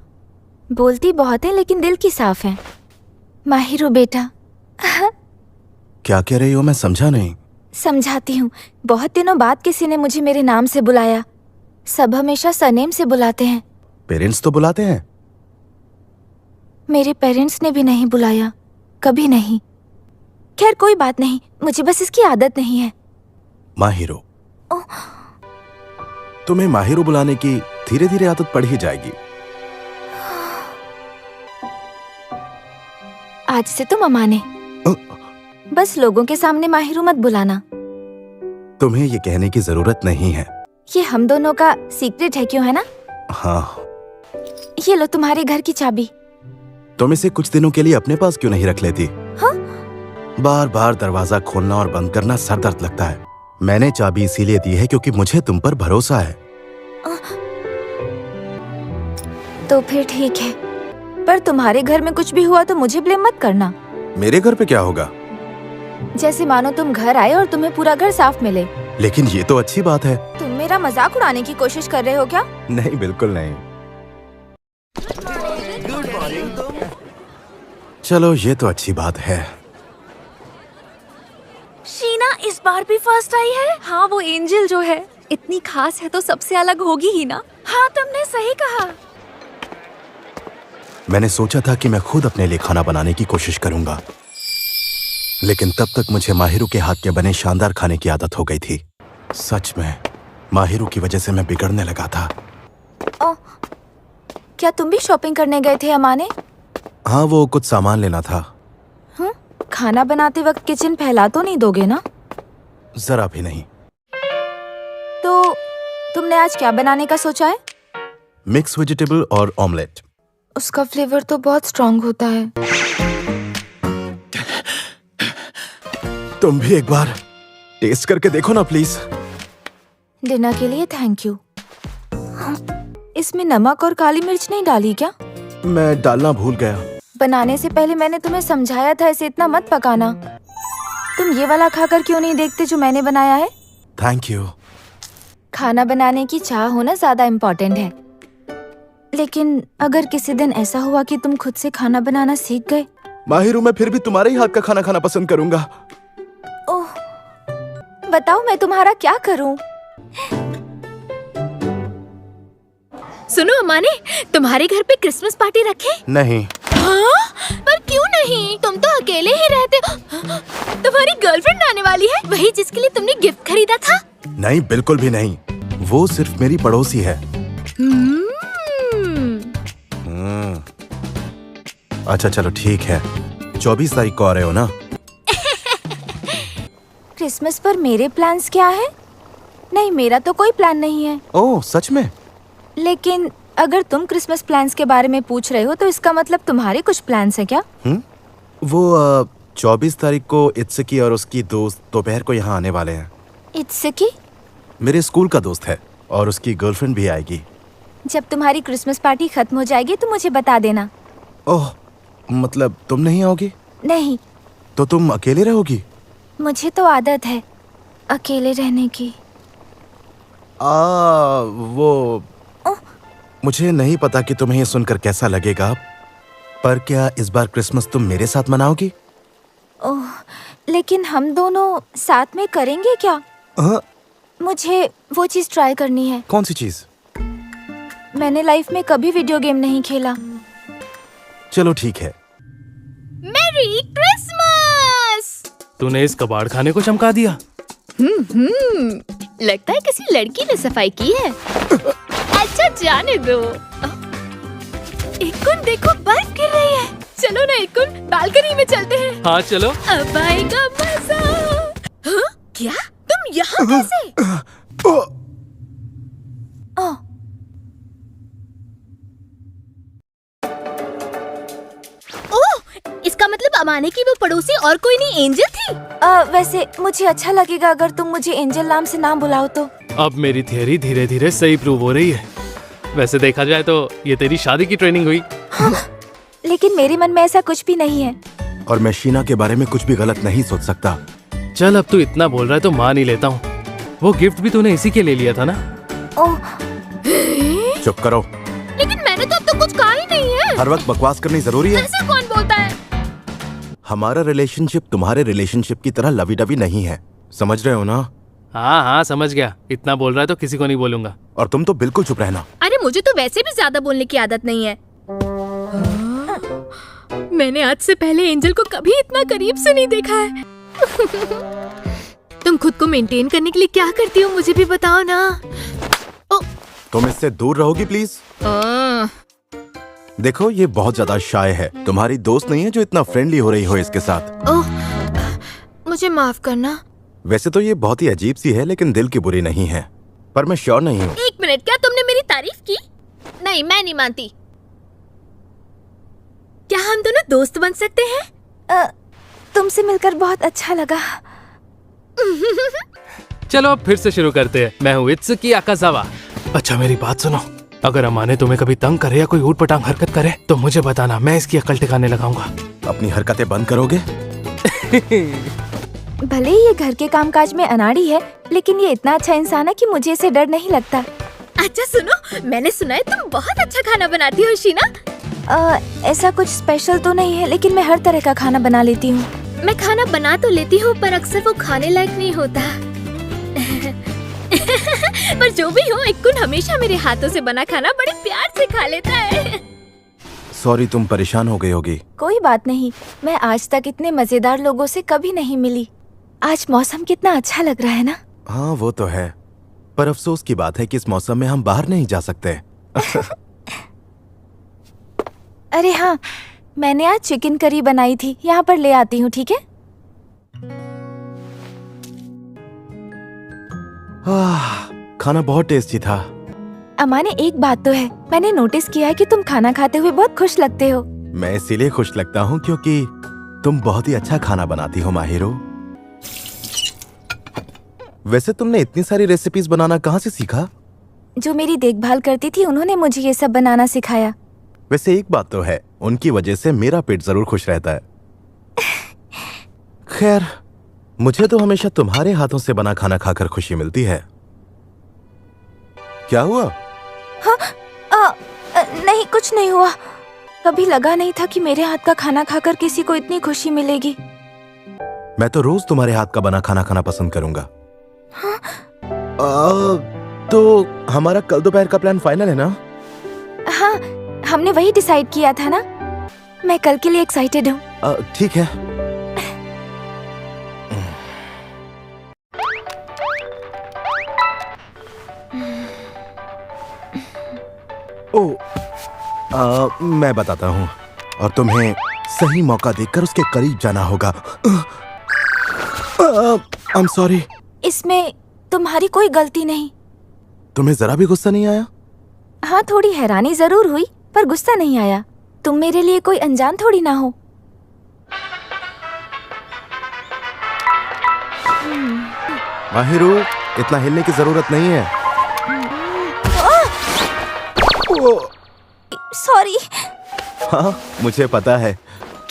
बोलती बहुत है लेकिन दिल की साफ है। माहिरो बेटा। क्या कह रही हो? मैं समझा नहीं। समझाती हूँ। बहुत दिनों बाद किसी ने मुझे मेरे नाम से बुलाया। सब हमेशा सरनेम से बुलाते हैं। पेरेंट्स तो बुलाते हैं। मेरे पेरेंट्स ने भी नहीं बुलाया, कभी नहीं। खैर कोई बात नहीं, मुझे बस इसकी आदत नहीं है। माहिरो। तुम्हें माहिरो बुलाने की धीरे धीरे आदत पड़ ही जाएगी। आज से तुम अमाने। बस लोगों के सामने माहिरो मत बुलाना। तुम्हें ये कहने की जरूरत नहीं है। ये हम दोनों का सीक्रेट है, क्यों है ना? हाँ। ये लो तुम्हारे घर की चाबी। तुम इसे कुछ दिनों के लिए अपने पास क्यों नहीं रख लेती? हाँ? बार बार दरवाजा खोलना और बंद करना सर दर्द लगता है। मैंने चाबी इसीलिए दी है क्योंकि मुझे तुम पर भरोसा है। तो फिर ठीक है, पर तुम्हारे घर में कुछ भी हुआ तो मुझे ब्लेम मत करना। मेरे घर पे क्या होगा? जैसे मानो तुम घर आए और तुम्हें पूरा घर साफ मिले। लेकिन ये तो अच्छी बात है। तुम मेरा मजाक उड़ाने की कोशिश कर रहे हो क्या? नहीं, बिल्कुल नहीं। चलो, ये तो अच्छी बात है। शीना इस बार भी फर्स्ट आई है। हाँ, वो एंजल जो है इतनी खास है तो सबसे अलग होगी ही ना। हाँ, तुमने सही कहा। मैंने सोचा था कि मैं खुद अपने लिए खाना बनाने की कोशिश करूंगा, लेकिन तब तक मुझे माहिरू के हाथ के बने शानदार खाने की आदत हो गई थी। सच में माहिरू की वजह से मैं बिगड़ने लगा था। क्या तुम भी शॉपिंग करने गए थे अमाने? हाँ, वो कुछ सामान लेना था। खाना बनाते वक्त किचन फैला तो नहीं दोगे ना? जरा भी नहीं। तो तुमने आज क्या बनाने का सोचा है? मिक्स वेजिटेबल और ऑमलेट। उसका फ्लेवर तो बहुत स्ट्रॉन्ग होता है। तुम भी एक बार टेस्ट करके देखो ना प्लीज। डिनर के लिए थैंक यू। इसमें नमक और काली मिर्च नहीं डाली क्या? मैं डालना भूल गया। बनाने से पहले मैंने तुम्हें समझाया था इसे इतना मत पकाना। तुम ये वाला खाकर क्यों नहीं देखते जो मैंने बनाया है? Thank you. खाना बनाने की चाह होना ज्यादा इम्पोर्टेंट है। लेकिन अगर किसी दिन ऐसा हुआ कि तुम खुद से खाना बनाना सीख गए। माहिरू, मैं फिर भी तुम्हारे ही हाथ का खाना खाना पसंद करूंगा। ओह, बताओ मैं तुम्हारा क्या करूं? सुनो अमाने, तुम्हारे घर पे क्रिसमस पार्टी रखे? नहीं। हाँ? पर क्यों नहीं? तुम तो अकेले ही रहते हो। तुम्हारी गर्लफ्रेंड आने वाली है, वही जिसके लिए तुमने गिफ्ट खरीदा था? नहीं, बिल्कुल भी नहीं। वो सिर्फ मेरी पड़ोसी है। अच्छा चलो ठीक है, 24 तारीख को आ रहे हो ना? क्रिसमस पर मेरे प्लान्स क्या है? नहीं, मेरा तो कोई प्लान नहीं है। ओह सच में? लेकिन अगर तुम क्रिसमस प्लान्स के बारे में पूछ रहे हो तो इसका मतलब तुम्हारे कुछ प्लान्स हैं क्या? वो 24 तारीख को इत्सकी और उसकी दोस्त दोपहर को यहाँ आने वाले हैं। इत्सकी? मेरे स्कूल का दोस्त है और उसकी गर्लफ्रेंड भी आएगी। जब तुम्हारी क्रिसमस पार्टी खत्म हो जाएगी तो मुझे बता देना। ओह मतलब तुम नहीं आओगी? नहीं, तो तुम अकेले रहोगी? मुझे तो आदत है अकेले रहने की। वो मुझे नहीं पता कि तुम्हें ये सुनकर कैसा लगेगा, पर क्या इस बार क्रिसमस तुम मेरे साथ मनाओगी? ओह, लेकिन हम दोनों साथ में करेंगे क्या? हाँ? मुझे वो चीज ट्राई करनी है। कौन सी चीज? मैंने लाइफ में कभी वीडियो गेम नहीं खेला। चलो ठीक है। Merry Christmas. तूने इस कबाड़ खाने को चमका दिया। लगता है किसी लड़की ने सफाई की है। अच्छा जाने दो। इकुन देखो, बर्फ गिर रही है। चलो ना इकुन, बालकनी में चलते हैं। हाँ चलो। अब आएगा मजा। हाँ? क्या? तुम यहाँ कैसे? ओह, इसका मतलब अमाने की वो पड़ोसी और कोई नहीं एंजल थी। वैसे मुझे अच्छा लगेगा अगर तुम मुझे एंजल नाम से ना बुलाओ तो। अब मेरी थियरी धीरे धीरे सही प्रूव हो रही है। वैसे देखा जाए तो ये तेरी शादी की ट्रेनिंग हुई। लेकिन मेरे मन में ऐसा कुछ भी नहीं है। और मैं शीना के बारे में कुछ भी गलत नहीं सोच सकता। चल अब तू इतना बोल रहा है तो मान ही लेता हूँ। वो गिफ्ट भी तूने इसी के लिए लिया था ना? ओह, चुप करो। लेकिन मैंने तो अब तक कुछ कहा ही नहीं है। हर वक्त बकवास करनी जरूरी है? ऐसा कौन बोलता है? हमारा रिलेशनशिप तुम्हारे रिलेशनशिप की तरह लवी डवी नहीं है, समझ रहे हो ना? हाँ हाँ समझ गया। इतना बोल रहा है तो किसी को नहीं बोलूंगा। और तुम तो बिल्कुल चुप रहना। अरे मुझे तो वैसे भी ज्यादा बोलने की आदत नहीं है। मैंने आज से पहले एंजल को कभी इतना करीब से नहीं देखा है। तुम खुद को मेंटेन करने के लिए क्या करती हो, मुझे भी बताओ ना। तुम इससे दूर रहोगी प्लीज? देखो ये बहुत ज्यादा शाय है, तुम्हारी दोस्त नहीं है जो इतना फ्रेंडली हो रही हो इसके साथ। ओह, मुझे माफ करना। वैसे तो ये बहुत ही अजीब सी है लेकिन दिल की बुरी नहीं है, पर मैं श्योर नहीं हूँ। एक मिनट, क्या तुमने मेरी तारीफ की? नहीं, मैं नहीं मानती। क्या हम दोनों दोस्त बन सकते हैं? तुमसे मिलकर बहुत अच्छा लगा। चलो अब फिर से शुरू करते हैं। मैं हूँ इत्सुकी आकाजावा। अच्छा मेरी बात सुनो, अगर अमाने तुम्हें कभी तंग करे या कोई ऊट पटांग हरकत करे तो मुझे बताना, मैं इसकी अकल ठिकाने लगाऊंगा। अपनी हरकतें बंद करोगे? भले ही ये घर के कामकाज में अनाड़ी है, लेकिन ये इतना अच्छा इंसान है कि मुझे इसे डर नहीं लगता। अच्छा सुनो, मैंने सुना है तुम बहुत अच्छा खाना बनाती हो शीना। ऐसा कुछ स्पेशल तो नहीं है, लेकिन मैं हर तरह का खाना बना लेती हूँ। मैं खाना बना तो लेती हूँ पर अक्सर वो खाने लायक नहीं होता। पर जो भी हो, इकुन हमेशा मेरे हाथों से बना खाना बड़े प्यार से खा लेता है। सॉरी तुम परेशान हो गई होगी। कोई बात नहीं, मैं आज तक इतने मजेदार लोगों से कभी नहीं मिली। आज मौसम कितना अच्छा लग रहा है ना? हाँ वो तो है, पर अफसोस की बात है कि इस मौसम में हम बाहर नहीं जा सकते। अरे हाँ, मैंने आज चिकन करी बनाई थी, यहाँ पर ले आती हूँ, ठीक है? खाना बहुत टेस्टी था। अमाने एक बात तो है, मैंने नोटिस किया है कि तुम खाना खाते हुए बहुत खुश लगते हो। मैं इसीलिए खुश लगता हूँ क्योंकि तुम बहुत ही अच्छा खाना बनाती हो माहिरो। वैसे तुमने इतनी सारी रेसिपीज बनाना कहाँ से सीखा? जो मेरी देखभाल करती थी उन्होंने मुझे ये सब बनाना सिखाया। वैसे एक बात तो है, उनकी वजह से मेरा पेट जरूर खुश रहता है। खैर, मुझे तो हमेशा तुम्हारे हाथों से बना खाना खाकर खुशी मिलती है। क्या हुआ? हाँ, नहीं कुछ नहीं हुआ। कभी लगा नहीं था कि मेरे हाथ का खाना खाकर किसी को इतनी खुशी मिलेगी। मैं तो रोज तुम्हारे हाथ का बना खाना खाना पसंद करूंगा। हाँ? तो हमारा कल दोपहर का प्लान फाइनल है ना? हाँ, हमने वही डिसाइड किया था ना। मैं कल के लिए एक्साइटेड हूँ। ठीक है। मैं बताता हूँ। और तुम्हें सही मौका देखकर उसके करीब जाना होगा। I am sorry. इसमें तुम्हारी कोई गलती नहीं। तुम्हें जरा भी गुस्सा नहीं आया? हाँ, थोड़ी हैरानी जरूर हुई, पर गुस्सा नहीं आया। तुम मेरे लिए कोई अनजान थोड़ी ना हो। माहिरू, इतना हिलने की जरूरत नहीं है। सॉरी। हाँ, मुझे पता है।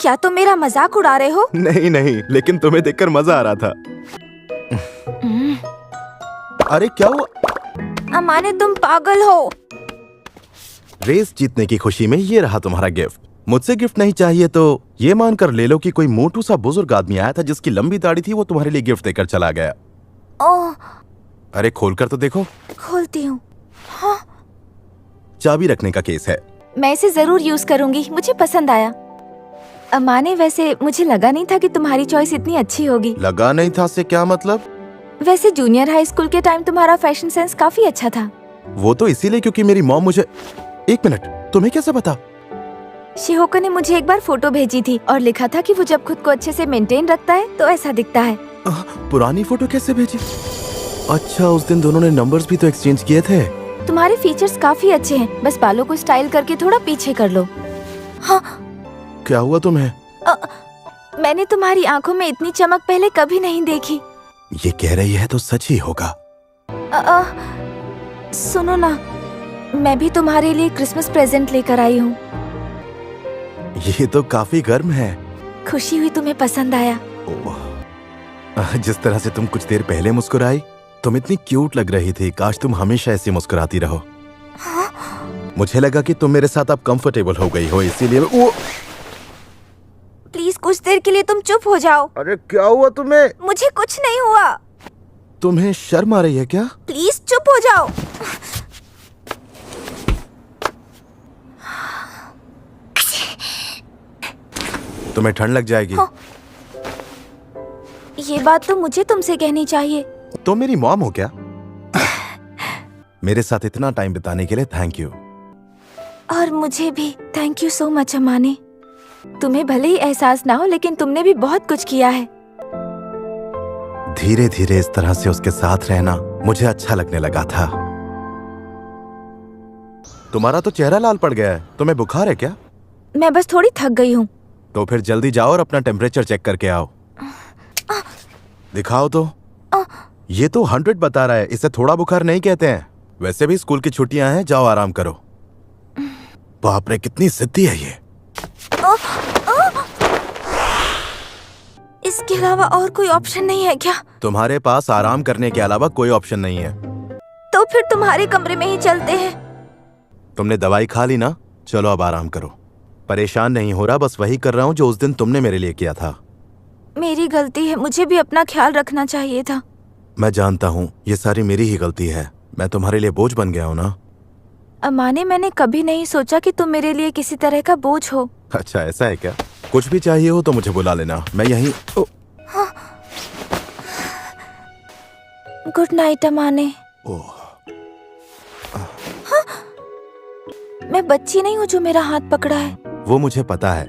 क्या तुम मेरा मजाक उड़ा रहे हो? नहीं नहीं, लेकिन तुम्हें देखकर मजा आ रहा था। अरे क्या हुआ? अमाने, तुम पागल हो। रेस जीतने की खुशी में ये रहा तुम्हारा गिफ्ट। मुझसे गिफ्ट नहीं चाहिए तो ये मानकर ले लो कि कोई मोटू सा बुजुर्ग आदमी आया था जिसकी लंबी दाढ़ी थी, वो तुम्हारे लिए गिफ्ट देकर चला गया। ओह, अरे खोलकर तो देखो। खोलती हूँ। हाँ, चाबी रखने का केस है। मैं इसे जरूर यूज करूंगी, मुझे पसंद आया। अमाने, वैसे मुझे लगा नहीं था कि तुम्हारी चॉइस इतनी अच्छी होगी। लगा नहीं था से क्या मतलब? वैसे जूनियर हाई स्कूल के टाइम तुम्हारा फैशन सेंस काफी अच्छा था। वो तो इसीलिए क्योंकि मेरी मॉम मुझे। एक मिनट, तुम्हें कैसे पता? शिहोका ने मुझे एक बार फोटो भेजी थी और लिखा था कि वो जब खुद को अच्छे से मेंटेन रखता है तो ऐसा दिखता है। पुरानी फोटो कैसे भेजी? अच्छा, उस दिन दोनों ने नंबर्स भी तो एक्सचेंज किए थे। तुम्हारे फीचर्स काफी अच्छे हैं, बस बालों को स्टाइल करके थोड़ा पीछे कर लो। हाँ, क्या हुआ तुम्हें? मैंने तुम्हारी आंखों में इतनी चमक पहले कभी नहीं देखी। ये कह रही है तो सच ही होगा। सुनो ना, मैं भी तुम्हारे लिए क्रिसमस प्रेजेंट लेकर आई हूँ। ये तो काफी गर्म है। खुशी हुई तुम्हें पसंद आया। जिस तरह से तुम कुछ देर पहले मुस्कुराई, तुम इतनी क्यूट लग रही थी। काश तुम हमेशा ऐसी मुस्कुराती रहो। हाँ? मुझे लगा कि तुम मेरे साथ अब कंफर्टेबल हो गई हो, इसीलिए प्लीज कुछ देर के लिए तुम चुप हो जाओ। अरे क्या हुआ तुम्हें? मुझे कुछ नहीं हुआ। तुम्हें शर्म आ रही है क्या? प्लीज चुप हो जाओ। तुम्हें ठंड लग जाएगी। हाँ। ये बात तो मुझे तुमसे कहनी चाहिए। तुम मेरी मॉम हो क्या? मेरे साथ इतना टाइम बिताने के लिए थैंक यू। और मुझे भी थैंक यू सो मच अमाने। तुम्हें भले ही एहसास ना हो, लेकिन तुमने भी बहुत कुछ किया है। धीरे धीरे इस तरह से उसके साथ रहना मुझे अच्छा लगने लगा था। तुम्हारा तो चेहरा लाल पड़ गया है। तुम्हें बुखार है क्या? मैं बस थोड़ी थक गई हूँ। तो फिर जल्दी जाओ और अपना टेम्परेचर चेक करके आओ। दिखाओ तो। ये तो 100 बता रहा है। इसे थोड़ा बुखार नहीं कहते हैं। वैसे भी स्कूल की छुट्टियां हैं, जाओ आराम करो। बाप रे, कितनी जिद्दी है ये। इसके अलावा और कोई ऑप्शन नहीं है क्या? तुम्हारे पास आराम करने के अलावा कोई ऑप्शन नहीं है। तो फिर तुम्हारे कमरे में ही चलते हैं। तुमने दवाई खा ली ना? चलो अब आराम करो। परेशान नहीं हो रहा, बस वही कर रहा हूँ जो उस दिन तुमने मेरे लिए किया था। मेरी गलती है, मुझे भी अपना ख्याल रखना चाहिए था। मैं जानता हूँ, ये सारी मेरी ही गलती है। मैं तुम्हारे लिए बोझ बन गया हूँ ना। अमाने, मैंने कभी नहीं सोचा कि तुम मेरे लिए किसी तरह का बोझ हो। अच्छा, ऐसा है क्या? कुछ भी चाहिए हो तो मुझे बुला लेना, मैं यहीं। गुड नाइट अमाने। मैं बच्ची नहीं हूँ जो मेरा हाथ पकड़ा है। वो मुझे पता है।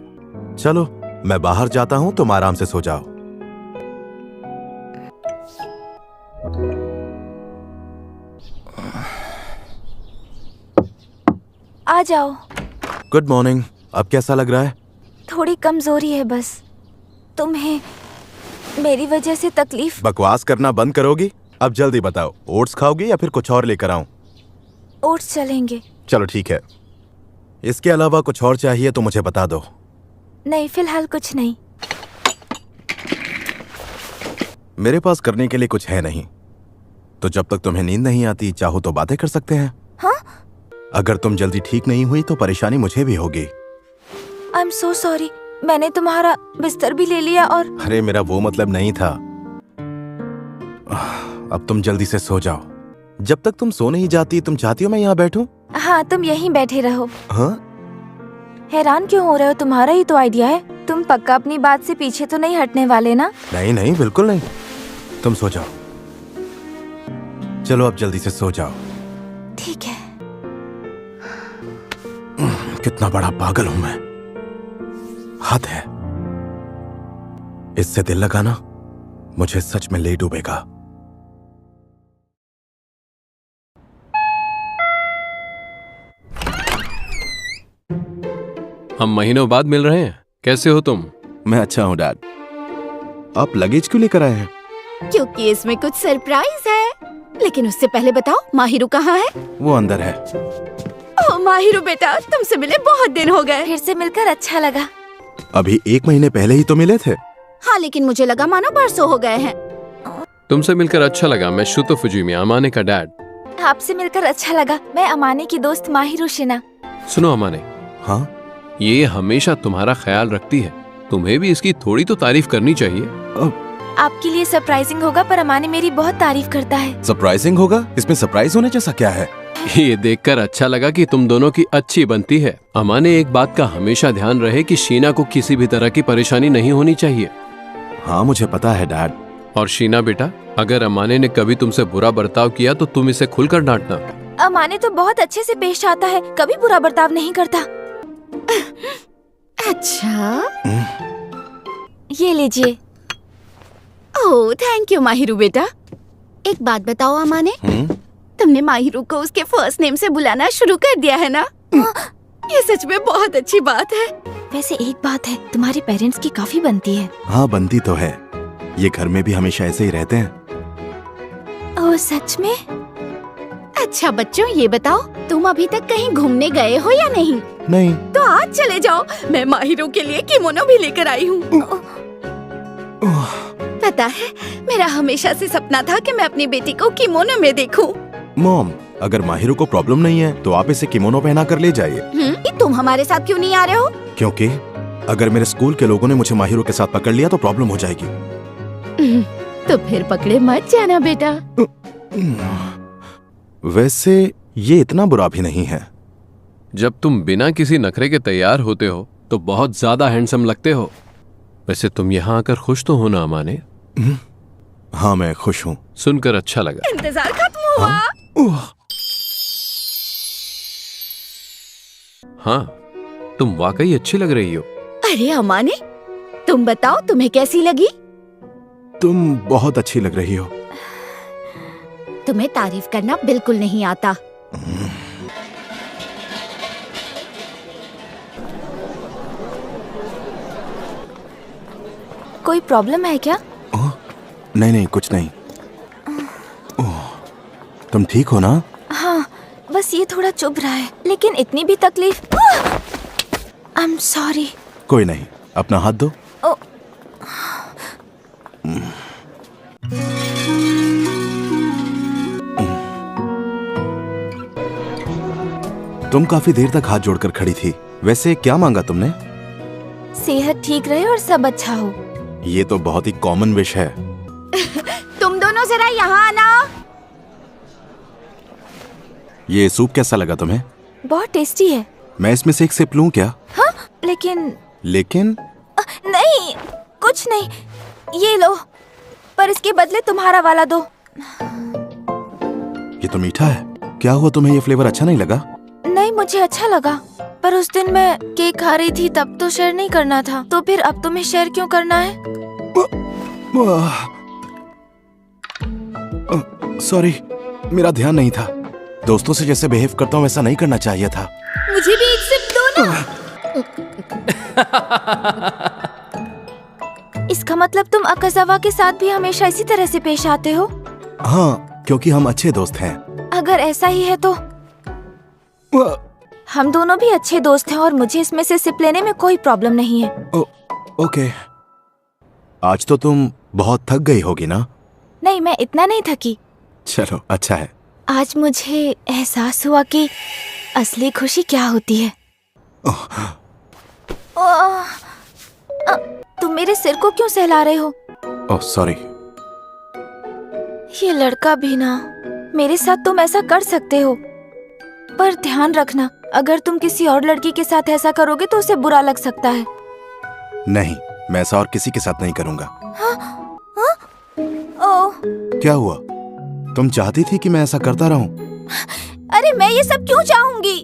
चलो मैं बाहर जाता हूँ, तुम आराम से सो जाओ। आ जाओ। Good morning. अब कैसा लग रहा है? थोड़ी कमजोरी है बस। तुम्हें मेरी वजह से तकलीफ? बकवास करना बंद करोगी? अब जल्दी बताओ, ओट्स खाओगी या फिर कुछ और लेकर आऊं? ओट्स चलेंगे। चलो ठीक है। इसके अलावा कुछ और चाहिए तो मुझे बता दो। नहीं, फिलहाल कुछ नहीं। मेरे पास करने के लिए कुछ है नहीं, तो जब तक तुम्हें नींद नहीं आती चाहो तो बातें कर सकते हैं। हाँ? अगर तुम जल्दी ठीक नहीं हुई तो परेशानी मुझे भी होगी। I am so sorry. मैंने तुम्हारा बिस्तर भी ले लिया और। अरे मेरा वो मतलब नहीं था। अब तुम जल्दी से सो जाओ। जब तक तुम सो नहीं जाती, तुम चाहती हो मैं यहाँ बैठूं? हाँ, तुम यहीं बैठे रहो। हाँ? हैरान क्यों हो रहे हो? तुम्हारा ही तो आइडिया है। तुम पक्का अपनी बात से पीछे तो नहीं हटने वाले ना? नहीं नहीं, बिल्कुल नहीं। तुम सो जाओ। चलो अब जल्दी से सो जाओ। ठीक है। कितना बड़ा पागल हूं मैं। हद है। इससे दिल लगाना मुझे सच में ले डूबेगा। हम महीनों बाद मिल रहे हैं। कैसे हो तुम? मैं अच्छा हूँ डैड। आप लगेज क्यों लेकर आए हैं? क्योंकि इसमें कुछ सरप्राइज है। लेकिन उससे पहले बताओ, माहिरू कहाँ है? वो अंदर है। ओह माहिरू बेटा, तुमसे मिले बहुत दिन हो गए। फिर से मिलकर अच्छा लगा। अभी 1 महीने पहले ही तो मिले थे। हाँ, लेकिन मुझे लगा मानो परसों हो गए हैं। तुमसे मिलकर अच्छा लगा। मैं शुतो फुजीमी, अमाने का डैड। आपसे मिलकर अच्छा लगा। मैं अमाने की दोस्त माहिरू शिना। सुनो अमाने, हाँ, ये हमेशा तुम्हारा ख्याल रखती है। तुम्हें भी इसकी थोड़ी तो तारीफ करनी चाहिए। आपके लिए सरप्राइजिंग होगा, पर अमाने मेरी बहुत तारीफ करता है। सरप्राइजिंग होगा? इसमें सरप्राइज होने जैसा क्या है? ये देखकर अच्छा लगा कि तुम दोनों की अच्छी बनती है। अमाने, एक बात का हमेशा ध्यान रहे कि शीना को किसी भी तरह की परेशानी नहीं होनी चाहिए। हाँ, मुझे पता है डैड। और शीना बेटा, अगर अमाने ने कभी तुमसे बुरा बर्ताव किया तो तुम इसे खुलकर डांटना। अमाने तो बहुत अच्छे से पेश आता है, कभी बुरा बर्ताव नहीं करता। अच्छा, ये लीजिए। ओह थैंक यू माहिरू बेटा। एक बात बताओ अमाने, तुमने माहिरू को उसके फर्स्ट नेम से बुलाना शुरू कर दिया है ना? ये सच में बहुत अच्छी बात है। वैसे एक बात है, तुम्हारे पेरेंट्स की काफी बनती है। हाँ, बनती तो है। ये घर में भी हमेशा ऐसे ही रहते हैं। ओह सच में? अच्छा बच्चों, ये बताओ तुम अभी तक कहीं घूमने गए हो या नहीं? नहीं। तो आज चले जाओ, मैं माहिरू के लिए किमोनो भी लेकर आई हूँ। पता है, मेरा हमेशा से सपना था कि मैं अपनी बेटी को किमोनो में देखूं। मॉम, अगर माहिरू को प्रॉब्लम नहीं है तो आप इसे किमोनो पहना कर ले जाइए। तुम हमारे साथ क्यों नहीं आ रहे हो? क्योंकि अगर मेरे स्कूल के लोगों ने मुझे माहिरू के साथ पकड़ लिया तो प्रॉब्लम हो जाएगी। तो फिर पकड़े मत जाना बेटा। वैसे ये इतना बुरा भी नहीं है। जब तुम बिना किसी नखरे के तैयार होते हो तो बहुत ज्यादा हैंडसम लगते हो। वैसे तुम यहाँ आकर खुश तो हो ना अमाने? हाँ, मैं खुश हूँ। सुनकर अच्छा लगा। इंतजार खत्म हुआ। हाँ, तुम वाकई अच्छी लग रही हो। अरे अमाने, तुम बताओ तुम्हें कैसी लगी? तुम बहुत अच्छी लग रही हो। तुम्हें तारीफ करना बिल्कुल नहीं आता। कोई प्रॉब्लम है क्या? नहीं नहीं, कुछ नहीं। तुम ठीक हो ना? हाँ, बस ये थोड़ा चुभ रहा है, लेकिन इतनी भी तकलीफ। I am sorry. कोई नहीं, अपना हाथ दो। तुम काफी देर तक हाथ जोड़कर खड़ी थी। वैसे क्या मांगा तुमने? सेहत ठीक रहे और सब अच्छा हो। ये तो बहुत ही कॉमन विश है। तुम दोनों जरा यहाँ आना। ये सूप कैसा लगा तुम्हें? बहुत टेस्टी है। मैं इसमें से एक सिप लूं क्या? हाँ, लेकिन नहीं, कुछ नहीं। ये लो, पर इसके बदले तुम्हारा वाला दो। ये तो मीठा है। क्या हुआ, तुम्हें ये फ्लेवर अच्छा नहीं लगा? नहीं, मुझे अच्छा लगा, पर उस दिन मैं केक खा रही थी तब तो शेयर नहीं करना था। तो फिर अब तुम्हें शेयर क्यों करना है? सॉरी, मेरा ध्यान नहीं था। दोस्तों से जैसे बिहेव करता हूँ वैसा नहीं करना चाहिए था। मुझे भी एक सिप दो ना। इसका मतलब तुम अकाज़ावा के साथ भी हमेशा इसी तरह से पेश आते हो? हाँ, क्योंकि हम अच्छे दोस्त हैं। अगर ऐसा ही है तो हम दोनों भी अच्छे दोस्त हैं और मुझे इसमें से सिप लेने में कोई प्रॉब्लम नहीं है। ओके। आज तो तुम बहुत थक गई होगी ना? नहीं, मैं इतना नहीं थकी। चलो, अच्छा है। आज मुझे एहसास हुआ कि असली खुशी क्या होती है। तुम मेरे सिर को क्यों सहला रहे हो? Oh sorry. ये लड़का भी ना, मेरे साथ तुम ऐसा कर सकते हो, पर ध्यान रखना, अगर तुम किसी और लड़की के साथ ऐसा करोगे तो उसे बुरा लग सकता है। नहीं, मैं ऐसा और किसी के साथ नहीं करूंगा। ओह, क्या हुआ? तुम चाहती थी कि मैं ऐसा करता रहूं? अरे मैं ये सब क्यों चाहूंगी?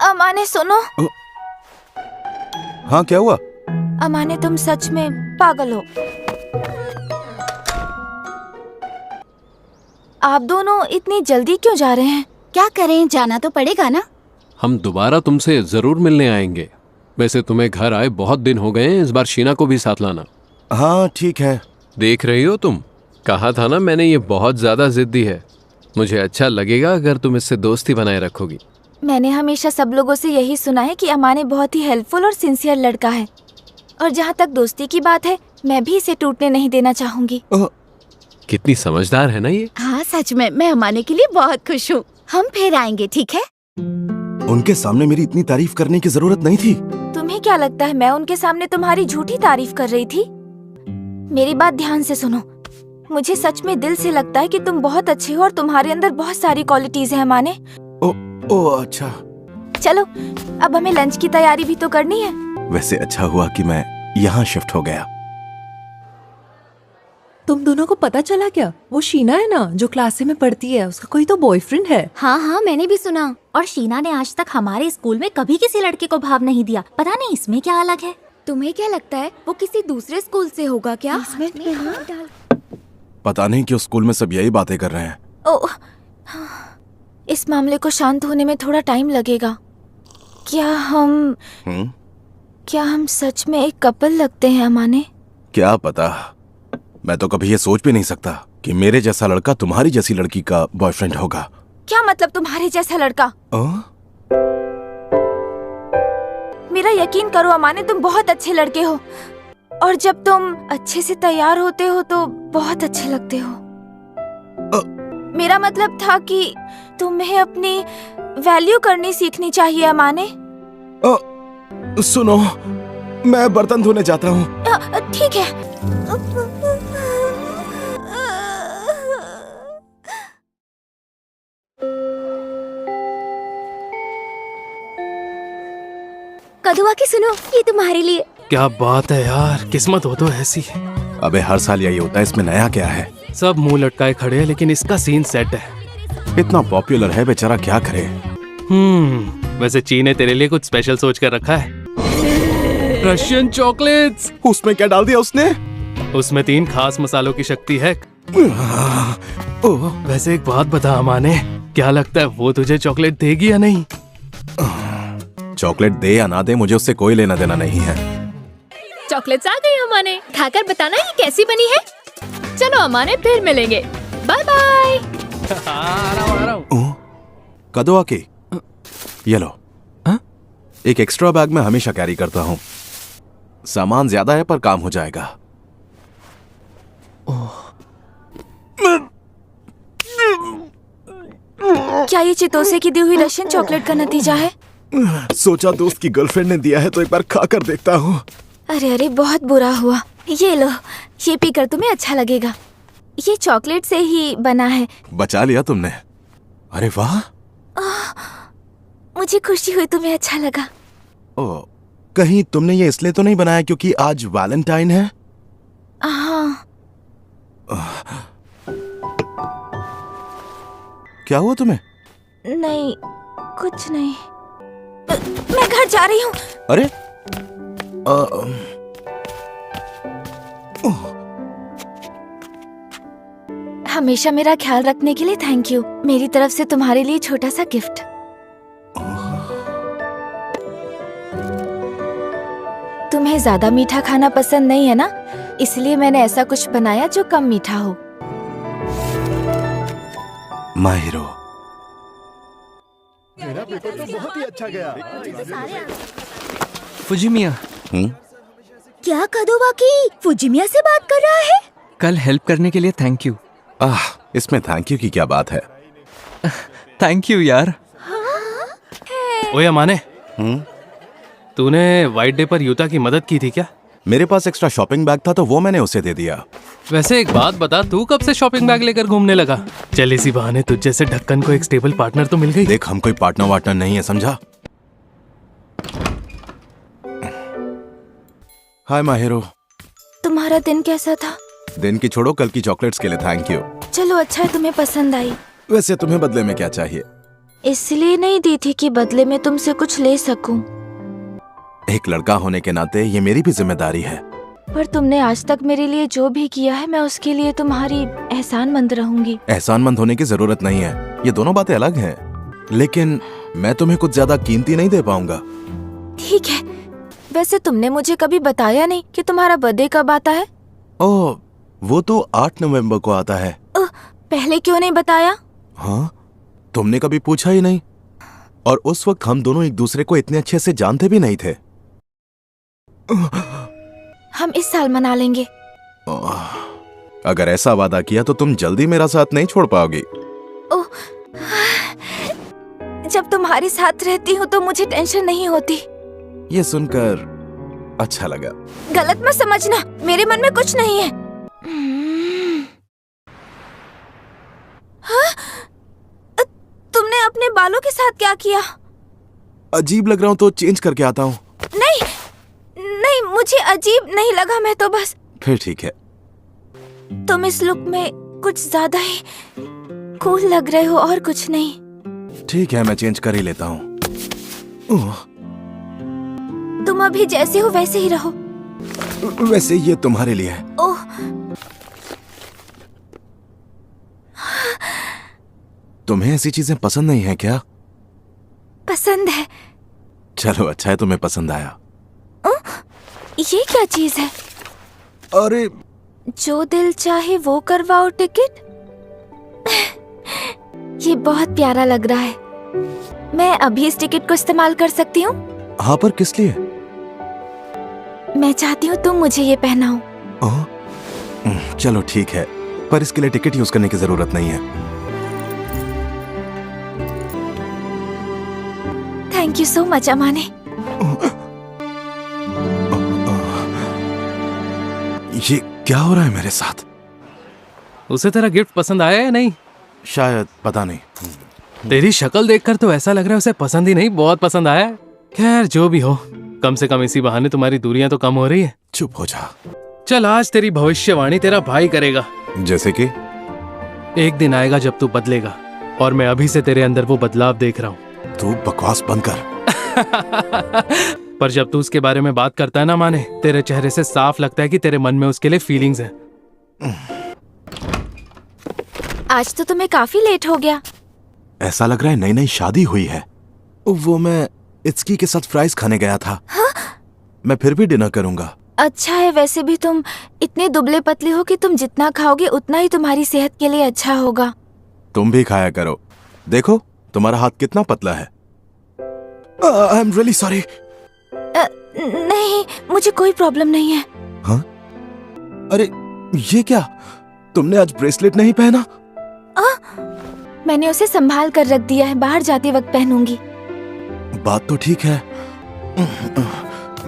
अमाने सुनो। हाँ क्या हुआ? अमाने तुम सच में पागल हो। आप दोनों इतनी जल्दी क्यों जा रहे हैं? क्या करें, जाना तो पड़ेगा ना। हम दोबारा तुमसे जरूर मिलने आएंगे। वैसे तुम्हें घर आए बहुत दिन हो गए हैं, इस बार शीना को भी साथ लाना। हाँ ठीक है। देख रही हो तुम, कहा था ना मैंने, ये बहुत ज्यादा जिद्दी है। मुझे अच्छा लगेगा अगर तुम इससे दोस्ती बनाए रखोगी। मैंने हमेशा सब लोगों से यही सुना है कि अमाने बहुत ही हेल्पफुल और सिंसियर लड़का है, और जहाँ तक दोस्ती की बात है, मैं भी इसे टूटने नहीं देना चाहूंगी। कितनी समझदार है ना ये। हाँ सच में, मैं अमाने के लिए बहुत खुश हूँ। हम फिर आएंगे, ठीक है? उनके सामने मेरी इतनी तारीफ करने की जरूरत नहीं थी। तुम्हें क्या लगता है मैं उनके सामने तुम्हारी झूठी तारीफ कर रही थी? मेरी बात ध्यान से सुनो। मुझे सच में दिल से लगता है कि तुम बहुत अच्छे हो और तुम्हारे अंदर बहुत सारी क्वालिटीज हैं अमाने। ओ अच्छा। चलो अब हमें लंच की तैयारी भी तो करनी है। वैसे अच्छा हुआ कि मैं यहाँ शिफ्ट हो गया। तुम दोनों को पता चला क्या? वो शीना है ना, जो क्लास में पढ़ती है, उसका कोई तो बॉयफ्रेंड है। हाँ हाँ, मैंने भी सुना। और शीना ने आज तक हमारे स्कूल में कभी किसी लड़के को भाव नहीं दिया। पता नहीं इसमें क्या अलग है। तुम्हें क्या लगता है वो किसी दूसरे स्कूल से होगा क्या? पता नहीं क्यों स्कूल में सब यही बातें कर रहे हैं। ओह, इस मामले को शांत होने में थोड़ा टाइम लगेगा। क्या हम सच में एक कपल लगते हैं अमाने? क्या पता, मैं तो कभी ये सोच भी नहीं सकता कि मेरे जैसा लड़का तुम्हारी जैसी लड़की का बॉयफ्रेंड होगा। क्या मतलब तुम्हारे जैसा लड़का? मेरा यकीन करो अमाने, तुम बहुत अच्छे लड़के हो, और जब तुम अच्छे से तैयार होते हो तो बहुत अच्छे लगते हो। मेरा मतलब था कि तुम्हें अपनी वैल्यू करनी सीखनी चाहिए अमाने। सुनो, मैं बर्तन धोने जाता हूँ। ठीक है। कदुआ की सुनो, ये तुम्हारे लिए। क्या बात है यार, किस्मत हो तो ऐसी। अबे हर साल यही होता है, इसमें नया क्या है? सब मुंह लटकाए खड़े हैं, लेकिन इसका सीन सेट है। इतना पॉपुलर है, बेचारा क्या करे। वैसे ची ने तेरे लिए कुछ स्पेशल सोच कर रखा है। Russian chocolates. उसमें क्या डाल दिया उसने? उसमें 3 खास मसालों की शक्ति है। वैसे एक बात बता अमाने, क्या लगता है वो तुझे चॉकलेट देगी या नहीं? चॉकलेट दे या ना दे, मुझे उससे कोई लेना देना नहीं है। चॉकलेट्स आ गई अमाने, खाकर बताना ये कैसी बनी है। चलो अमाने, फिर मिलेंगे। Bye bye. आ रहा हूँ। कदुआ की ये लो। एक एक्स्ट्रा बैग में हमेशा कैरी करता हूँ। सामान ज्यादा है पर काम हो जाएगा। क्या ये चितोसे की दी हुई रशियन चॉकलेट का नतीजा है? सोचा दोस्त की गर्लफ्रेंड ने दिया है तो एक बार खाकर देखता हूँ। अरे अरे, बहुत बुरा हुआ। ये लो, ये पीकर तुम्हें अच्छा लगेगा। ये चॉकलेट से ही बना है। बचा लिया तुमने। अरे वाह, मुझे खुशी हुई तुम्हें अच्छा लगा। ओ, कहीं तुमने ये इसलिए तो नहीं बनाया क्योंकि आज वैलेंटाइन है? हाँ। क्या हुआ तुम्हें? नहीं, कुछ नहीं। मैं घर जा रही हूँ। अरे हमेशा मेरा ख्याल रखने के लिए थैंक यू। मेरी तरफ से तुम्हारे लिए छोटा सा गिफ्ट। तुम्हें ज्यादा मीठा खाना पसंद नहीं है ना, इसलिए मैंने ऐसा कुछ बनाया जो कम मीठा हो। माहिरो, मेरा पेपर तो बहुत ही अच्छा गया। फुजिमिया, क्या कदुआ की फुजिमिया से बात कर रहा है? कल हेल्प करने के लिए थैंक यू। इसमें थैंक यू की क्या बात है? थैंक यू यार। ओए अमाने, तूने वाइट डे पर यूता की मदद की थी क्या? मेरे पास एक्स्ट्रा शॉपिंग बैग था तो वो मैंने उसे दे दिया। वैसे एक बात बता, तू कब से शॉपिंग बैग लेकर घूमने लगा? चल इसी बहाने तुझ जैसे ढक्कन को एक स्टेबल पार्टनर तो मिल गई। देख, हम कोई पार्टनर वार्टनर नहीं है, समझा? हाय माहिरो। तुम्हारा दिन कैसा था? दिन की छोड़ो, कल की चॉकलेट्स के लिए थैंक यू। चलो अच्छा है तुम्हें पसंद आई। वैसे तुम्हें बदले में क्या चाहिए? इसलिए नहीं दी थी कि बदले में तुमसे कुछ ले सकूं। एक लड़का होने के नाते ये मेरी भी जिम्मेदारी है। पर तुमने आज तक मेरे लिए जो भी किया है मैं उसके लिए तुम्हारी एहसानमंद रहूंगी। एहसानमंद होने की जरूरत नहीं है, ये दोनों बातें अलग हैं। लेकिन मैं तुम्हें कुछ ज्यादा कीमती नहीं दे पाऊंगा। ठीक है। वैसे तुमने मुझे कभी बताया नहीं कि तुम्हारा बर्थडे कब आता है। ओह, वो तो 8 नवंबर को आता है। पहले क्यों नहीं बताया? हाँ, तुमने कभी पूछा ही नहीं। और उस वक्त हम दोनों एक दूसरे को इतने अच्छे से जानते भी नहीं थे। हम इस साल मना लेंगे। अगर ऐसा वादा किया तो तुम जल्दी मेरा साथ नहीं छोड़ पाओगी। ओह, जब तुम्हारे साथ रहती हूँ तो मुझे टेंशन नहीं होती। ये सुनकर अच्छा लगा। गलत मत समझना, मेरे मन में कुछ नहीं है। हाँ? तुमने अपने बालों के साथ क्या किया? अजीब लग रहा हूँ तो चेंज करके आता हूँ। नहीं नहीं, मुझे अजीब नहीं लगा, मैं तो बस। फिर ठीक है। तुम इस लुक में कुछ ज्यादा ही कूल लग रहे हो और कुछ नहीं। ठीक है, मैं चेंज कर ही लेता हूँ। तुम अभी जैसे हो वैसे ही रहो। वैसे ये तुम्हारे लिए है। ओह, तुम्हें ऐसी चीजें पसंद नहीं है क्या? पसंद है। चलो अच्छा है तुम्हें पसंद आया। ये क्या चीज है? अरे, जो दिल चाहे वो करवाओ टिकट। ये बहुत प्यारा लग रहा है। मैं अभी इस टिकट को इस्तेमाल कर सकती हूँ? हाँ, पर किस लिए? मैं चाहती हूँ तुम मुझे ये पहनाओ। चलो ठीक है, पर इसके लिए टिकट यूज करने की जरूरत नहीं है। थैंक यू सो मच अमाने। ये क्या हो रहा है मेरे साथ? उसे तेरा गिफ्ट पसंद आया या नहीं? शायद, पता नहीं। तेरी शक्ल देखकर तो ऐसा लग रहा है उसे पसंद ही नहीं, बहुत पसंद आया है। खैर जो भी हो, कम से कम इसी बहाने तुम्हारी दूरियां तो कम हो रही है। चुप हो जा। चल, आज तेरी भविष्यवाणी तेरा भाई करेगा। जैसे कि? एक दिन आएगा जब तू बदलेगा, और मैं अभी से तेरे अंदर वो बदलाव देख रहा हूँ। तू बकवास बंद कर। पर जब तू उसके बारे में बात करता है ना माने, तेरे चेहरे से साफ लगता है कि तेरे मन में उसके लिए फीलिंग्स हैं। आज तो तुम्हें काफी लेट हो गया। ऐसा लग रहा है नई नई शादी हुई है। वो मैं इत्सकी के साथ फ्राइज खाने गया था। हाँ? मैं फिर भी डिनर करूंगा। अच्छा है, वैसे भी तुम इतने दुबले पतले हो कि तुम जितना खाओगे उतना ही तुम्हारी सेहत के लिए अच्छा होगा। तुम भी खाया करो। देखो तुम्हारा हाथ कितना पतला है। I am really sorry. नहीं, मुझे कोई प्रॉब्लम नहीं है। हाँ? अरे ये क्या? तुमने आज ब्रेसलेट नहीं पहना? मैंने उसे संभाल कर रख दिया है, बाहर जाते वक्त पहनूंगी। बात तो ठीक है।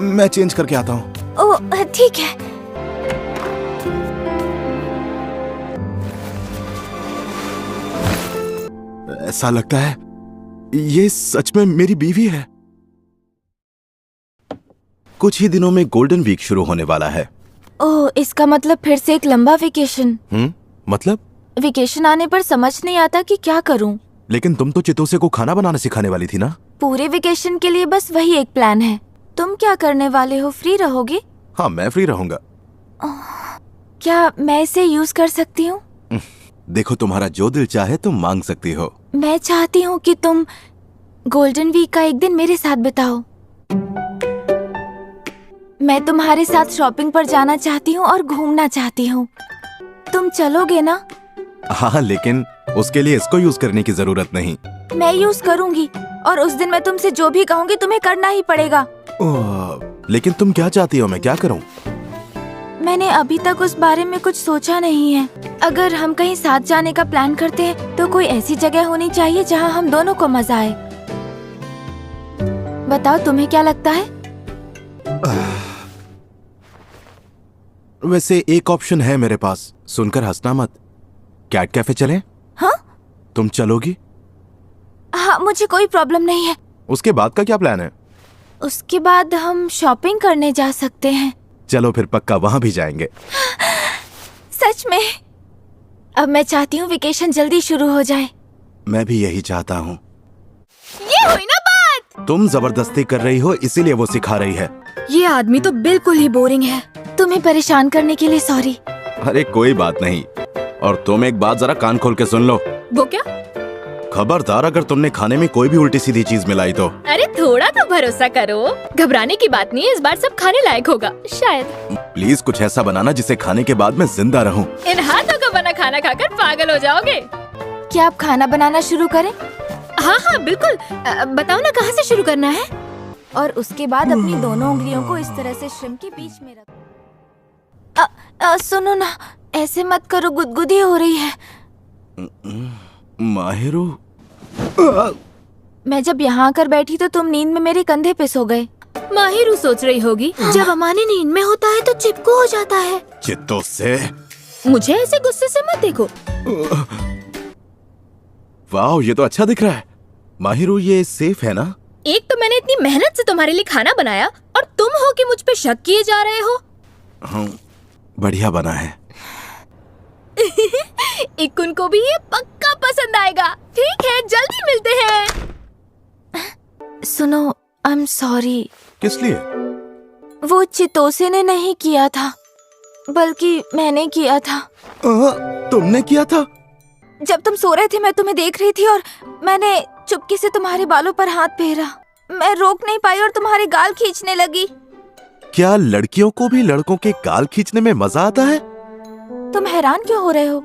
मैं चेंज करके आता हूँ। ओह ठीक है। ऐसा लगता है ये सच में मेरी बीवी है। कुछ ही दिनों में गोल्डन वीक शुरू होने वाला है। ओह, इसका मतलब फिर से एक लंबा वेकेशन। मतलब? वेकेशन आने पर समझ नहीं आता कि क्या करूं। लेकिन तुम तो चितोसे को खाना बनाना सिखाने वाली थी ना? पूरे वेकेशन के लिए बस वही एक प्लान है। तुम क्या करने वाले हो? फ्री रहोगे? हाँ, मैं फ्री रहूंगा। क्या मैं इसे यूज कर सकती हूँ? देखो, तुम्हारा जो दिल चाहे तुम मांग सकती हो। मैं चाहती हूँ कि तुम गोल्डन वीक का एक दिन मेरे साथ बिताओ। मैं तुम्हारे साथ शॉपिंग पर जाना चाहती हूँ और घूमना चाहती हूँ। तुम चलोगे ना? हाँ, लेकिन उसके लिए इसको यूज करने की जरूरत नहीं। मैं यूज करूंगी, और उस दिन मैं तुमसे जो भी कहूँगी तुम्हें करना ही पड़ेगा। लेकिन तुम क्या चाहती हो मैं क्या करूँ? मैंने अभी तक उस बारे में कुछ सोचा नहीं है। अगर हम कहीं साथ जाने का प्लान करते हैं तो कोई ऐसी जगह होनी चाहिए जहाँ हम दोनों को मजा आए। बताओ तुम्हें क्या लगता है? वैसे एक ऑप्शन है मेरे पास, सुनकर हंसना मत। कैट कैफे चलें? हाँ? तुम चलोगी? हाँ, मुझे कोई प्रॉब्लम नहीं है। उसके बाद का क्या प्लान है? उसके बाद हम शॉपिंग करने जा सकते हैं। चलो फिर पक्का वहाँ भी जाएंगे। सच में? अब मैं चाहती हूँ वेकेशन जल्दी शुरू हो जाए। मैं भी यही चाहता हूँ। ये हुई ना बात। तुम जबरदस्ती कर रही हो इसीलिए वो सिखा रही है। ये आदमी तो बिल्कुल ही बोरिंग है। तुम्हें परेशान करने के लिए सॉरी। अरे कोई बात नहीं। और तुम एक बात जरा कान खोल के सुन लो। वो क्या? खबरदार अगर तुमने खाने में कोई भी उल्टी सीधी चीज मिलाई तो। अरे थोड़ा तो भरोसा करो, घबराने की बात नहीं है, इस बार सब खाने लायक होगा शायद। प्लीज कुछ ऐसा बनाना जिसे खाने के बाद मैं जिंदा रहूं। इन हाथों का बना खाना खाकर पागल हो जाओगे। क्या आप खाना बनाना शुरू करें? हाँ हाँ बिल्कुल। बताओ ना कहाँ से शुरू करना है? और उसके बाद अपनी दोनों उंगलियों को इस तरह से श्रिम्प के बीच में रख। सुनो ना, ऐसे मत करो, गुदगुदी हो रही है। माहिरू, मैं जब यहाँ आकर बैठी तो तुम नींद में मेरे कंधे पे सो गए। माहिरू सोच रही होगी जब अमाने नींद में होता है तो चिपकू हो जाता है। चित्तों से। मुझे ऐसे गुस्से से मत देखो। वाह, ये तो अच्छा दिख रहा है। माहिरू, ये सेफ है ना? एक तो मैंने इतनी मेहनत से तुम्हारे लिए खाना बनाया और तुम हो कि मुझ पे शक किए जा रहे हो। हाँ, बढ़िया बना है। इकुन को भी ये पक्का पसंद आएगा। ठीक है, जल्दी मिलते हैं। सुनो, आई एम सॉरी। किस लिए? वो चितोसे ने नहीं किया था, बल्कि मैंने किया था। तुमने किया था? जब तुम सो रहे थे मैं तुम्हें देख रही थी और मैंने चुपके से तुम्हारे बालों पर हाथ फेरा। मैं रोक नहीं पाई और तुम्हारे गाल खींचने लगी। क्या लड़कियों को भी लड़कों के गाल खींचने में मजा आता है? तुम हैरान क्यों हो रहे हो?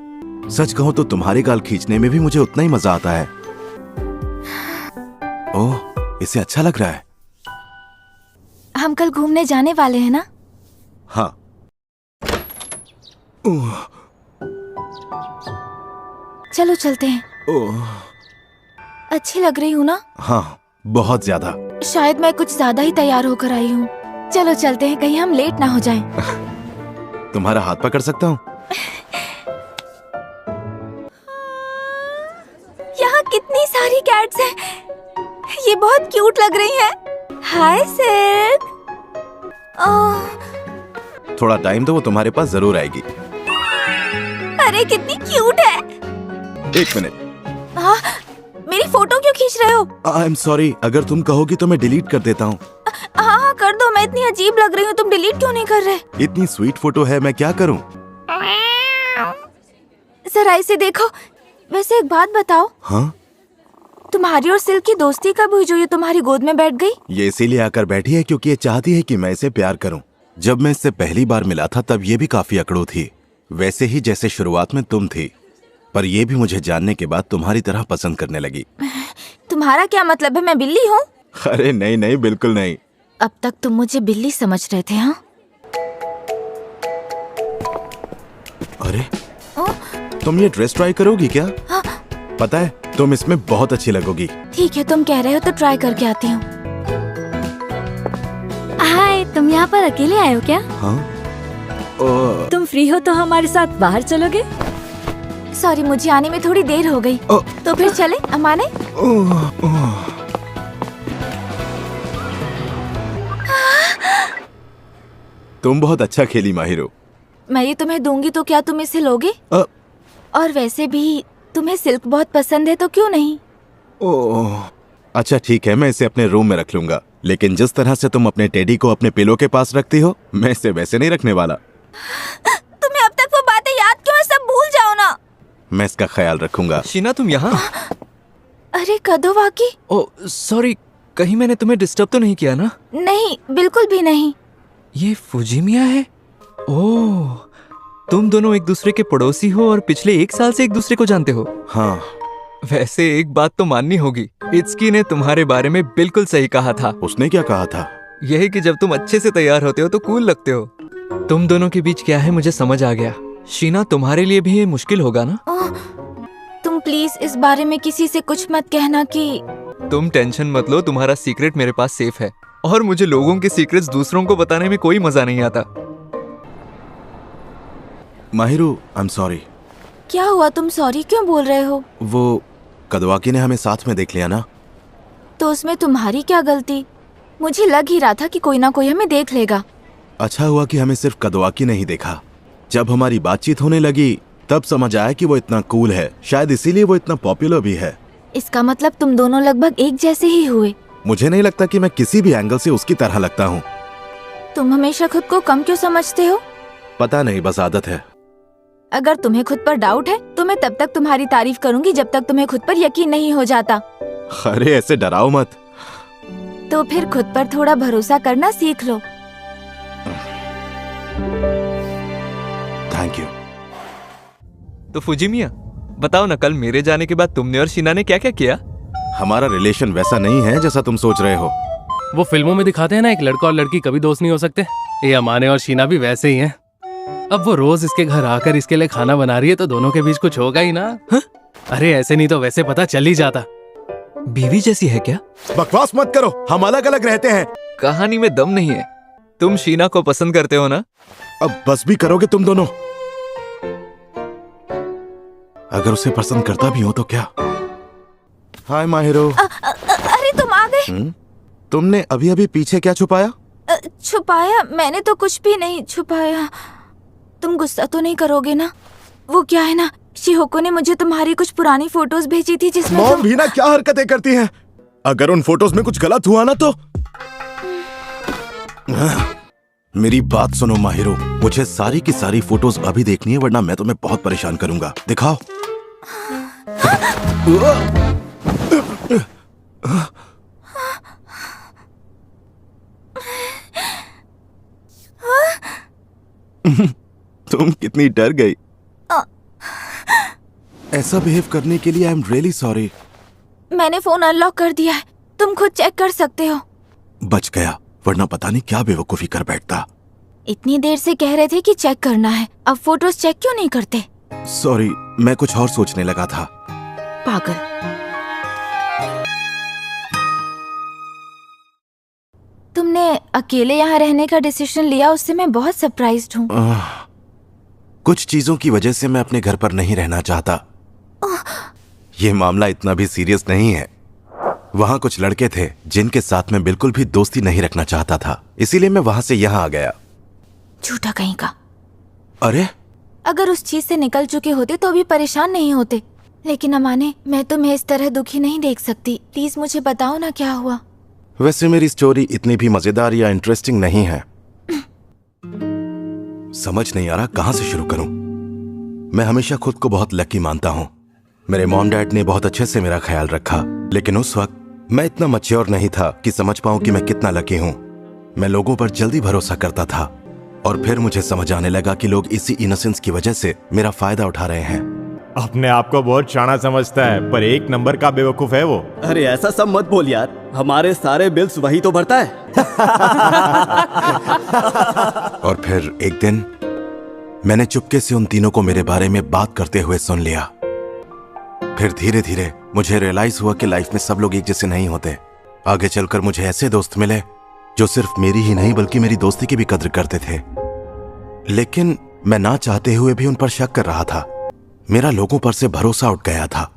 सच कहूं तो तुम्हारे गाल खींचने में भी मुझे उतना ही मजा आता है। ओह, इसे अच्छा लग रहा है। हम कल घूमने जाने वाले हैं ना? हाँ। चलो चलते हैं। अच्छी लग रही हूँ ना? हाँ, बहुत ज्यादा। शायद मैं कुछ ज्यादा ही तैयार होकर आई हूँ। चलो चलते हैं, कहीं हम लेट ना हो जाएं। तुम्हारा हाथ पकड़ सकता हूँ? यहाँ कितनी सारी कैट्स हैं। ये बहुत क्यूट लग रही हैं। हाय सिल्क। थोड़ा टाइम दो, वो तुम्हारे पास जरूर आएगी। अरे कितनी क्यूट है। एक मिनट। हाँ, मेरी फोटो क्यों खींच रहे हो? आई एम सॉरी, अगर तुम कहोगी तो मैं डिलीट कर देता हूँ। हाँ कर दो, मैं इतनी अजीब लग रही हूँ, तुम डिलीट क्यों नहीं कर रहे? इतनी स्वीट फोटो है, मैं क्या करूँ? जरा इसे देखो। वैसे एक बात बताओ। हाँ? तुम्हारी और सिल्क की दोस्ती कब हुई जो ये तुम्हारी गोद में बैठ गई? ये इसीलिए आकर बैठी है क्योंकि ये चाहती है कि मैं इसे प्यार करूं। जब मैं इससे पहली बार मिला था तब ये भी काफी अकड़ू थी, वैसे ही जैसे शुरुआत में तुम थी, पर ये भी मुझे जानने के बाद तुम्हारी तरह पसंद करने लगी। तुम्हारा क्या मतलब है, मैं बिल्ली हूँ? अरे नहीं नहीं, बिल्कुल नहीं। अब तक तुम मुझे बिल्ली समझ रहे थे। हाँ? अरे तुम ये ड्रेस ट्राई करोगी क्या? हाँ। पता है तुम इसमें बहुत अच्छी लगोगी। ठीक है, तुम कह रहे हो तो ट्राई करके आती हूँ। हाय, तुम यहाँ पर अकेले आए हो क्या? हाँ? तुम फ्री हो तो हमारे साथ बाहर चलोगे? सॉरी, मुझे आने में थोड़ी देर हो गई। तो फिर चले अमाने? तुम बहुत अच्छा खेली माहिरो। मैं ये तुम्हें दूंगी तो क्या तुम इसे लोगे? और वैसे भी तुम्हें सिल्क बहुत पसंद है तो क्यों नहीं? ओह, अच्छा ठीक है, मैं इसे अपने रूम में रख लूंगा, लेकिन जिस तरह से तुम अपने टेडी को अपने पिलो के पास रखती हो, मैं इसे वैसे नहीं रखने वाला। तुम्हें अब तक वो बातें याद क्यों है? सब भूल जाओ ना। मैं इसका ख्याल रखूंगा। शीना, तुम यहाँ? अरे कदोवाकी। ओह सॉरी, कहीं मैंने तुम्हें डिस्टर्ब तो नहीं किया ना? नहीं, बिल्कुल भी नहीं। ये फुजिमिया है? ओह, तुम दोनों एक दूसरे के पड़ोसी हो और पिछले 1 साल से एक दूसरे को जानते हो। हाँ। वैसे एक बात तो माननी होगी, इत्सुकी ने तुम्हारे बारे में बिल्कुल सही कहा था। उसने क्या कहा था? यही कि जब तुम अच्छे से तैयार होते हो तो कूल लगते हो। तुम दोनों के बीच क्या है मुझे समझ आ गया। शीना, तुम्हारे लिए भी ये मुश्किल होगा ना? तुम प्लीज इस बारे में किसी से कुछ मत कहना कि। तुम टेंशन मत लो, तुम्हारा सीक्रेट मेरे पास सेफ है और मुझे लोगों के सीक्रेट्स दूसरों को बताने में कोई मजा नहीं आता। Mahiru, I am sorry. क्या हुआ, तुम सॉरी क्यों बोल रहे हो? वो कदवाकी ने हमें साथ में देख लिया ना। तो उसमें तुम्हारी क्या गलती? मुझे लग ही रहा था कि कोई ना कोई हमें देख लेगा। अच्छा हुआ कि हमें सिर्फ कदवाकी ने ही देखा। जब हमारी बातचीत होने लगी तब समझ आया कि वो इतना कूल है, शायद इसीलिए वो इतना पॉपुलर भी है। इसका मतलब तुम दोनों लगभग एक जैसे ही हुए। मुझे नहीं लगता कि मैं किसी भी एंगल से उसकी तरह लगता हूँ। तुम हमेशा खुद को कम क्यों समझते हो? पता नहीं, बस आदत है। अगर तुम्हें खुद पर डाउट है तो मैं तब तक तुम्हारी तारीफ करूंगी जब तक तुम्हें खुद पर यकीन नहीं हो जाता। अरे ऐसे डराओ मत। तो फिर खुद पर थोड़ा भरोसा करना सीख लो। Thank you. तो फुजिमिया, बताओ ना, कल मेरे जाने के बाद तुमने और शीना ने क्या क्या किया? हमारा रिलेशन वैसा नहीं है जैसा तुम सोच रहे हो। वो फिल्मों में दिखाते हैं ना, एक लड़का और लड़की कभी दोस्त नहीं हो सकते। ये अमाने और शीना भी वैसे ही हैं। अब वो रोज इसके घर आकर इसके लिए खाना बना रही है तो दोनों के बीच कुछ होगा ही ना। अरे ऐसे नहीं तो वैसे पता चल ही जाता। बीवी जैसी है क्या? बकवास मत करो, हम अलग अलग रहते हैं। कहानी में दम नहीं है। तुम शीना को पसंद करते हो ना? अब बस भी करोगे तुम दोनों? अगर उसे पसंद करता भी हो तो क्या? हाय माहिरो। अरे तुम आ गए। तुमने अभी अभी पीछे क्या छुपाया? छुपाया? मैंने तो कुछ भी नहीं छुपाया। तुम गुस्सा तो नहीं करोगे ना? वो क्या है ना, शिहोको ने मुझे तुम्हारी कुछ पुरानी फोटोज भेजी थी जिसमें मॉम भी ना क्या हरकतें करती हैं। अगर उन फोटोज में कुछ गलत हुआ ना तो मेरी बात सुनो माहिरो, मुझे सारी की सारी फोटोज अभी देखनी है वरना मैं तुम्हें बहुत परेशान करूंगा। दिखाओ। तुम कितनी डर गई। ऐसा बिहेव करने के लिए आई एम रियली सॉरी। मैंने फोन अनलॉक कर दिया है, तुम खुद चेक कर सकते हो। बच गया, वरना पता नहीं क्या बेवकूफी कर बैठता। इतनी देर से कह रहे थे कि चेक करना है, अब फोटोज चेक क्यों नहीं करते? सॉरी, मैं कुछ और सोचने लगा था। पागल। तुमने अकेले यहाँ रहने का डिसीजन लिया, उससे मैं बहुत सरप्राइज्ड हूँ। कुछ चीजों की वजह से मैं अपने घर पर नहीं रहना चाहता। ये मामला इतना भी सीरियस नहीं है। वहाँ कुछ लड़के थे जिनके साथ मैं बिल्कुल भी दोस्ती नहीं रखना चाहता था, इसीलिए मैं वहाँ से यहाँ आ गया। झूठा कहीं का। अरे अगर उस चीज से निकल चुके होते तो अभी परेशान नहीं होते। लेकिन अमाने, मैं तुम्हें इस तरह दुखी नहीं देख सकती। प्लीज मुझे बताओ ना क्या हुआ। वैसे मेरी स्टोरी इतनी भी मजेदार या इंटरेस्टिंग नहीं है। समझ नहीं आ रहा कहाँ से शुरू करूं। मैं हमेशा खुद को बहुत लकी मानता हूं। मेरे मॉम डैड ने बहुत अच्छे से मेरा ख्याल रखा, लेकिन उस वक्त मैं इतना मैच्योर नहीं था कि समझ पाऊं कि मैं कितना लकी हूं। मैं लोगों पर जल्दी भरोसा करता था और फिर मुझे समझ आने लगा कि लोग इसी इनोसेंस की वजह से मेरा फायदा उठा रहे हैं। अपने आप को बहुत शाना समझता है पर एक नंबर का बेवकूफ है वो। अरे ऐसा सब मत बोल यार, हमारे सारे बिल्स वही तो भरता है। और फिर एक दिन मैंने चुपके से उन तीनों को मेरे बारे में बात करते हुए सुन लिया। फिर धीरे धीरे मुझे रियलाइज हुआ कि लाइफ में सब लोग एक जैसे नहीं होते। आगे चलकर मुझे ऐसे दोस्त मिले जो सिर्फ मेरी ही नहीं बल्कि मेरी दोस्ती की भी कद्र करते थे, लेकिन मैं ना चाहते हुए भी उन पर शक कर रहा था। मेरा लोगों पर से भरोसा उठ गया था।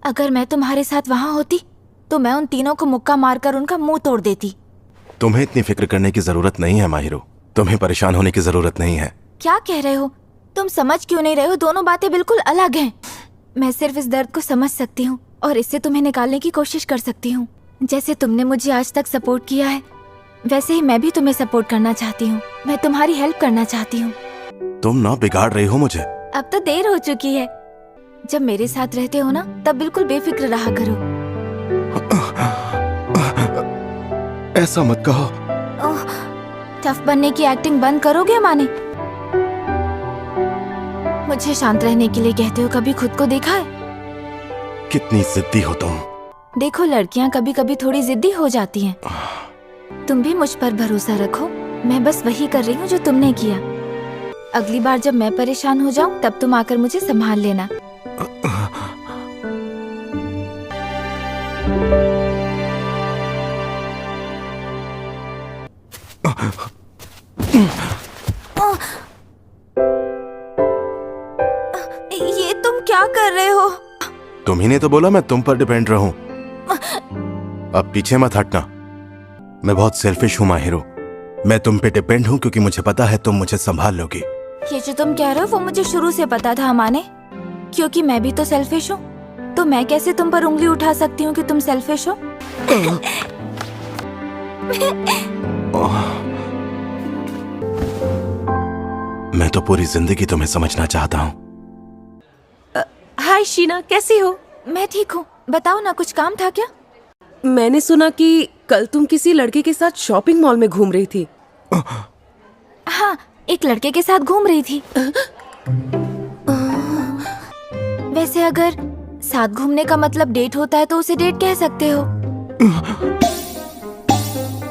अगर मैं तुम्हारे साथ वहाँ होती तो मैं उन तीनों को मुक्का मारकर उनका मुंह तोड़ देती। तुम्हें इतनी फिक्र करने की जरूरत नहीं है माहिरो, तुम्हें परेशान होने की जरूरत नहीं है। क्या कह रहे हो? तुम समझ क्यों नहीं रहे हो? दोनों बातें बिल्कुल अलग हैं। मैं सिर्फ इस दर्द को समझ सकती हूँ और इससे तुम्हें निकालने की कोशिश कर सकती हूँ। जैसे तुमने मुझे आज तक सपोर्ट किया है वैसे ही मैं भी तुम्हें सपोर्ट करना चाहती हूँ। मैं तुम्हारी हेल्प करना चाहती हूँ। तुम ना बिगाड़ रही हो मुझे। अब तो देर हो चुकी है। जब मेरे साथ रहते हो ना तब बिल्कुल बेफिक्र रहा करो। ऐसा मत कहो। टफ बनने की एक्टिंग बंद करोगे माने? मुझे शांत रहने के लिए कहते हो, कभी खुद को देखा है? कितनी जिद्दी हो तुम। देखो लड़कियां कभी कभी थोड़ी जिद्दी हो जाती हैं। तुम भी मुझ पर भरोसा रखो, मैं बस वही कर रही हूँ जो तुमने किया। अगली बार जब मैं परेशान हो जाऊँ तब तुम आकर मुझे संभाल लेना। ये तुम क्या कर रहे हो? तुम्ही ने तो बोला मैं तुम पर डिपेंड रहूं। अब पीछे मत हटना। मैं बहुत सेल्फिश हूँ माहिरो। मैं तुम पे डिपेंड हूँ क्योंकि मुझे पता है तुम मुझे संभाल लोगी। ये जो तुम कह रहे हो वो मुझे शुरू से पता था माने, क्योंकि मैं भी तो सेल्फिश हूँ। तो मैं कैसे तुम पर उंगली उठा सकती हूँ कि तुम सेल्फिश हो? मैं तो पूरी जिंदगी तुम्हें समझना चाहता हूँ। हाय शीना, कैसी हो? मैं ठीक हूँ। बताओ ना, कुछ काम था क्या? मैंने सुना कि कल तुम किसी लड़के के साथ शॉपिंग मॉल में घूम रही थी। हाँ, एक लड़के के साथ घूम रही थी। वैसे अगर साथ घूमने का मतलब डेट होता है तो उसे डेट कह सकते हो।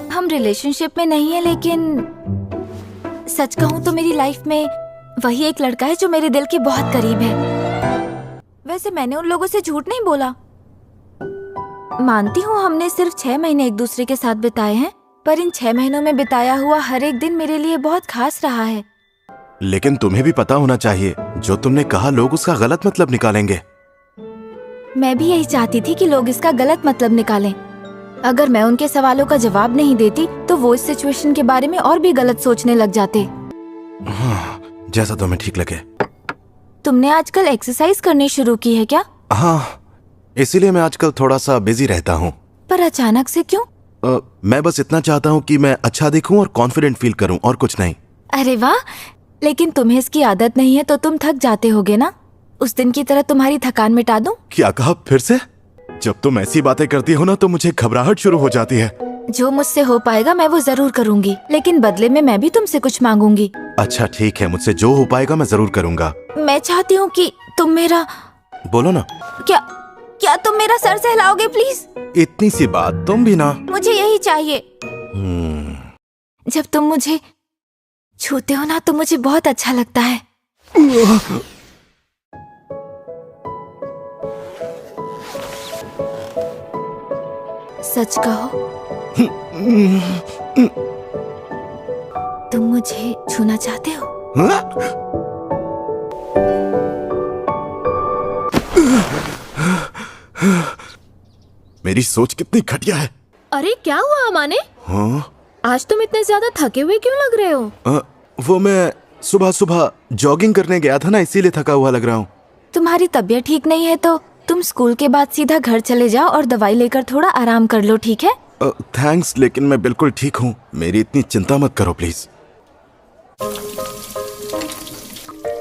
हम रिलेशनशिप में नहीं है, लेकिन सच कहूँ तो मेरी लाइफ में वही एक लड़का है जो मेरे दिल के बहुत करीब है। वैसे मैंने उन लोगों से झूठ नहीं बोला। मानती हूँ हमने सिर्फ 6 महीने एक दूसरे के साथ बिताए हैं, पर इन 6 महीनों में बिताया हुआ हर एक दिन मेरे लिए बहुत खास रहा है। लेकिन तुम्हें भी पता होना चाहिए, जो तुमने कहा लोग उसका गलत मतलब निकालेंगे। मैं भी यही चाहती थी कि लोग इसका गलत मतलब निकालें। अगर मैं उनके सवालों का जवाब नहीं देती तो वो इस सिचुएशन के बारे में और भी गलत सोचने लग जाते। हाँ, जैसा तुम्हें ठीक लगे। तुमने आजकल एक्सरसाइज करनी शुरू की है क्या? हाँ, इसीलिए मैं आजकल थोड़ा सा बिजी रहता हूँ। पर अचानक से क्यों? मैं बस इतना चाहता हूँ कि मैं अच्छा दिखूं और कॉन्फिडेंट फील करूं, और कुछ नहीं। अरे वाह, लेकिन तुम्हें इसकी आदत नहीं है तो तुम थक जाते होगे ना। उस दिन की तरह तुम्हारी थकान मिटा दूं? क्या कहा फिर से? जब तुम ऐसी बातें करती हो ना तो मुझे घबराहट शुरू हो जाती है। जो मुझसे हो पाएगा मैं वो जरूर करूंगी, लेकिन बदले में मैं भी तुमसे कुछ मांगूंगी। अच्छा ठीक है, मुझसे जो हो पाएगा मैं जरूर करूंगा। मैं चाहती हूँ कि तुम मेरा... बोलो ना। क्या तुम मेरा सर सहलाओगे प्लीज? इतनी सी बात, तुम भी ना। मुझे यही चाहिए। जब तुम मुझे छूते हो ना तो मुझे बहुत अच्छा लगता है। सच कहो, तुम मुझे छूना चाहते हो? मेरी सोच कितनी घटिया है। अरे क्या हुआ अमाने? हाँ? आज तुम इतने ज्यादा थके हुए क्यों लग रहे हो? वो मैं सुबह सुबह जॉगिंग करने गया था ना, इसीलिए थका हुआ लग रहा हूँ। तुम्हारी तबीयत ठीक नहीं है तो तुम स्कूल के बाद सीधा घर चले जाओ और दवाई लेकर थोड़ा आराम कर लो, ठीक है? थैंक्स, लेकिन मैं बिल्कुल ठीक हूँ। मेरी इतनी चिंता मत करो प्लीज।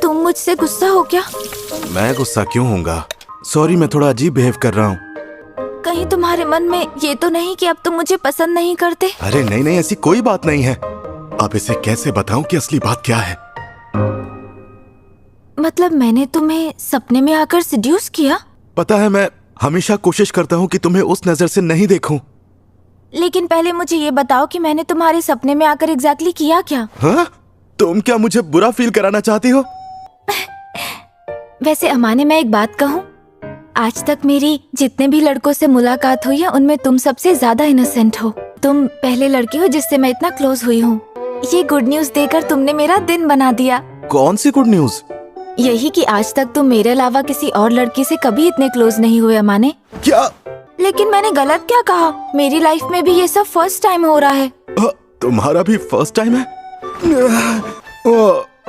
तुम मुझसे गुस्सा हो क्या? मैं गुस्सा क्यों होऊंगा? सॉरी, मैं थोड़ा अजीब बिहेव कर रहा हूँ। कहीं तुम्हारे मन में ये तो नहीं कि अब तुम मुझे पसंद नहीं करते? अरे नहीं नहीं, ऐसी कोई बात नहीं है। अब इसे कैसे बताऊं कि असली बात क्या है? मतलब मैंने तुम्हें सपने में आकर सिड्यूस किया? पता है, मैं हमेशा कोशिश करता हूँ कि तुम्हें उस नजर से नहीं देखूं। लेकिन पहले मुझे ये बताओ कि मैंने तुम्हारे सपने में आकर एग्जैक्टली किया क्या? हाँ? तुम क्या मुझे बुरा फील कराना चाहती हो? वैसे अमाने, मैं एक बात कहूँ, आज तक मेरी जितने भी लड़कों से मुलाकात हुई है उनमें तुम सबसे ज्यादा इनोसेंट हो। तुम पहले लड़की हो जिससे मैं इतना क्लोज हुई हूँ। ये गुड न्यूज देकर तुमने मेरा दिन बना दिया। कौन सी गुड न्यूज? यही कि आज तक तुम मेरे अलावा किसी और लड़की से कभी इतने क्लोज नहीं हुए अमाने। क्या? लेकिन मैंने गलत क्या कहा? मेरी लाइफ में भी ये सब फर्स्ट टाइम हो रहा है। तुम्हारा भी फर्स्ट टाइम है?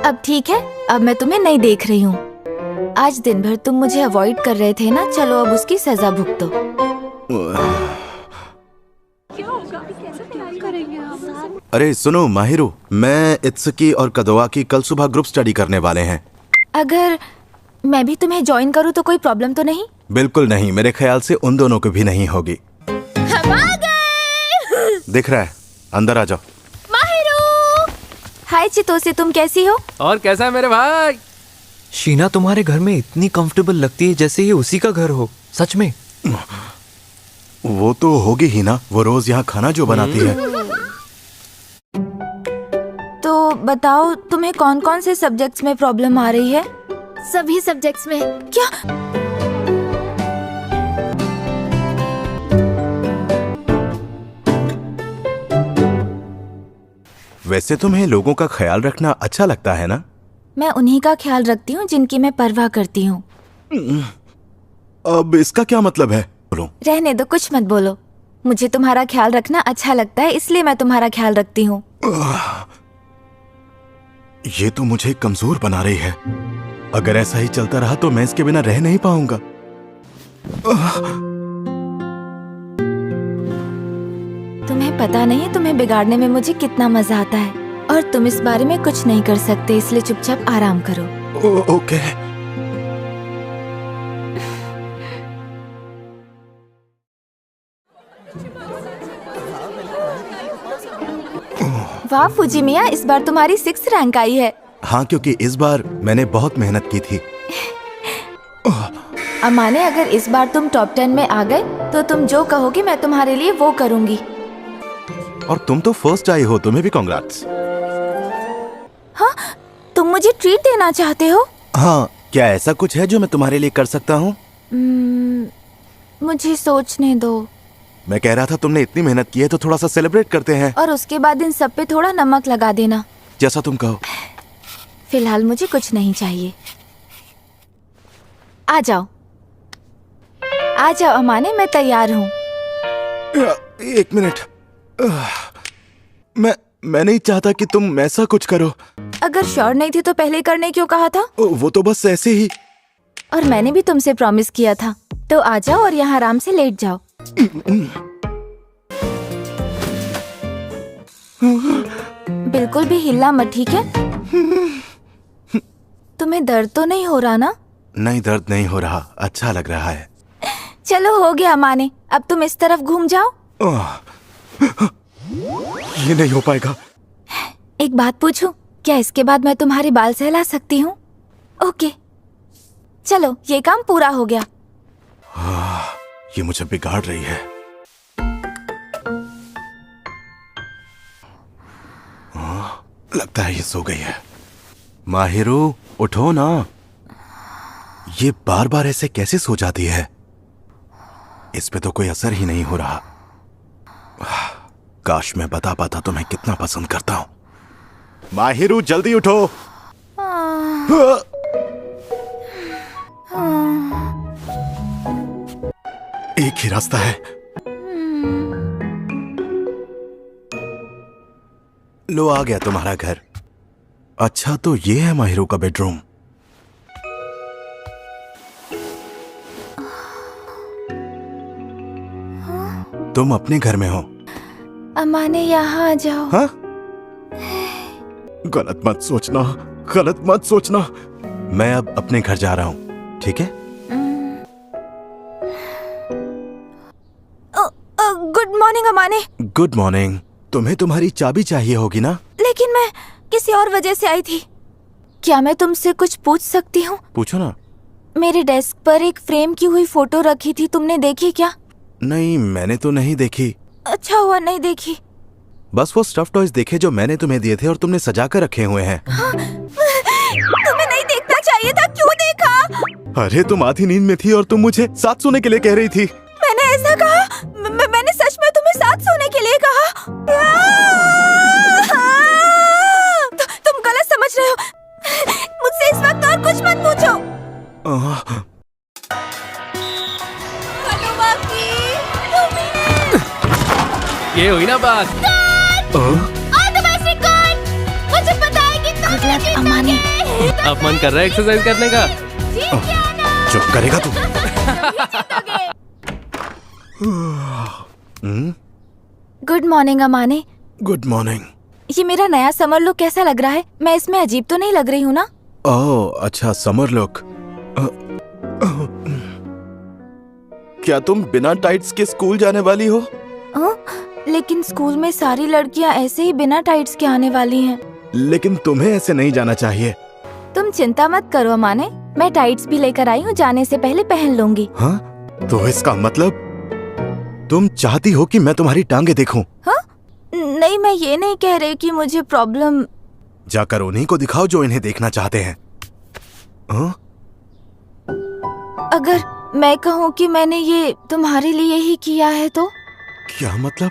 अब ठीक है, अब मैं तुम्हें नहीं देख रही हूँ। आज दिन भर तुम मुझे अवॉइड कर रहे थे ना, चलो अब उसकी सजा भुगतो। अरे सुनो माहिरू, मैं इत्सुकी और कदवा की कल सुबह ग्रुप स्टडी करने वाले हैं। अगर मैं भी तुम्हें ज्वाइन करूँ तो कोई प्रॉब्लम तो नहीं? बिल्कुल नहीं, मेरे ख्याल से उन दोनों को भी नहीं होगी। हम आ गए। दिख रहा है, अंदर आ जाओ। माहिरू! हाय चितोसे, तुम कैसी हो? और कैसा है मेरे भाई? शीना तुम्हारे घर में इतनी कंफर्टेबल लगती है जैसे ये उसी का घर हो। सच में? वो तो होगी ही ना, वो रोज यहाँ खाना जो बनाती है। तो बताओ, तुम्हें कौन कौन से सब्जेक्ट्स में प्रॉब्लम आ रही है? सभी सब्जेक्ट्स में। क्या? वैसे तुम्हें लोगों का ख्याल रखना अच्छा लगता है ना? मैं उन्हीं का ख्याल रखती हूँ जिनकी मैं परवाह करती हूँ। अब इसका क्या मतलब है? बोलो। रहने दो, कुछ मत बोलो। मुझे तुम्हारा ख्याल रखना अच्छा लगता है, इसलिए मैं तुम्हारा ख्याल रखती हूँ। ये तो मुझे कमजोर बना रही है। अगर ऐसा ही चलता रहा तो मैं इसके बिना रह नहीं पाऊंगा। तुम्हें पता नहीं है तुम्हें बिगाड़ने में मुझे कितना मजा आता है, और तुम इस बारे में कुछ नहीं कर सकते, इसलिए चुपचाप आराम करो। ओके। वाह फूजी मिया, इस बार तुम्हारी 6th रैंक आई है। हाँ, क्योंकि इस बार मैंने बहुत मेहनत की थी। अमाने, अगर इस बार तुम टॉप 10 में आ गए तो तुम जो कहोगे मैं तुम्हारे लिए वो करूंगी। और तुम तो फर्स्ट आई हो, तुम्हें भी कांग्रेट्स। हाँ, तुम मुझे ट्रीट देना चाहते हो? हाँ, क्या ऐसा कुछ है जो मैं तुम्हारे लिए कर सकता हूँ? मुझे सोचने दो। मैं कह रहा था तुमने इतनी मेहनत की है तो थोड़ा सा सेलिब्रेट करते हैं। और उसके बाद इन सब पे थोड़ा नमक लगा देना। जैसा तुम कहो। फिलहाल मुझे कुछ नहीं चाहिए। आ जाओ आ जाओ अमाने, मैं तैयार हूँ। एक मिनट, मैं नहीं चाहता कि तुम ऐसा कुछ करो। अगर श्योर नहीं थे तो पहले करने क्यों कहा था? वो तो बस ऐसे ही। और मैंने भी तुमसे प्रॉमिस किया था, तो आ जाओ और यहाँ आराम से लेट जाओ। बिल्कुल भी हिलना मत, ठीक है? तुम्हें दर्द तो नहीं हो रहा ना? नहीं, दर्द नहीं हो रहा, अच्छा लग रहा है। चलो हो गया माने, अब तुम इस तरफ घूम जाओ। ये नहीं हो पाएगा। एक बात पूछूं, क्या इसके बाद मैं तुम्हारे बाल सहला सकती हूँ? ओके, चलो ये काम पूरा हो गया। ये मुझे बिगाड़ रही है। लगता है ये सो गई है। माहिरू, उठो ना। ये बार बार ऐसे कैसे सो जाती है? इस पे तो कोई असर ही नहीं हो रहा। काश मैं बता पाता तुम्हें कितना पसंद करता हूं। माहिरू, जल्दी उठो। एक ही रास्ता है। लो, आ गया तुम्हारा घर। अच्छा, तो ये है माहिरू का बेडरूम। तुम अपने घर में हो। अमाने, यहाँ आ जाओ। हाँ? गलत मत सोचना, गलत मत सोचना। मैं अब अपने घर जा रहा हूँ, ठीक है? Good morning Amane. Good morning. तुम्हें तुम्हारी चाबी चाहिए होगी ना? लेकिन मैं किसी और वजह से आई थी। क्या मैं तुमसे कुछ पूछ सकती हूँ? पूछो ना। मेरे डेस्क पर एक फ्रेम की हुई फोटो रखी थी, तुमने देखी क्या? नहीं, मैंने तो नहीं देखी। अच्छा हुआ नहीं देखी। बस वो स्टफ टॉयज देखे जो मैंने तुम्हें दिए थे और तुमने सजा कर रखे हुए हैं। हाँ? तुम्हें नहीं देखना चाहिए था, क्यों देखा? अरे, तुम आधी नींद में थी और तुम मुझे साथ सोने के लिए कह रही थी। मैंने ऐसा कहा? मैंने सच में तुम्हें साथ सोने के लिए कहा? तुम गलत समझ रहे हो। मुझसे इस वक्त और कुछ मत पूछो। ये हुई ना बात। मुझे पता है कि तुम गुड लक अमाने। अब मन कर रहा है एक्सरसाइज करने का? चुप करेगा तू? Good morning Amane. Good morning. ये मेरा नया समर लुक कैसा लग रहा है? मैं इसमें अजीब तो नहीं लग रही हूँ ना? ओह, अच्छा, समर लुक। क्या तुम बिना टाइट्स के स्कूल जाने वाली हो? लेकिन स्कूल में सारी लड़कियाँ ऐसे ही बिना टाइट्स के आने वाली हैं। लेकिन तुम्हें ऐसे नहीं जाना चाहिए। तुम चिंता मत करो अमाने, मैं टाइट्स भी लेकर आई हूँ, जाने से पहले पहन लूंगी। हाँ? तो इसका मतलब तुम चाहती हो कि मैं तुम्हारी टांगे देखूं? हाँ? नहीं, मैं ये नहीं कह रही कि मुझे प्रॉब्लम। जाकर उन्हीं को दिखाओ जो इन्हें देखना चाहते हैं। हाँ? अगर मैं कहूँ कि मैंने ये तुम्हारे लिए ही किया है तो? क्या मतलब?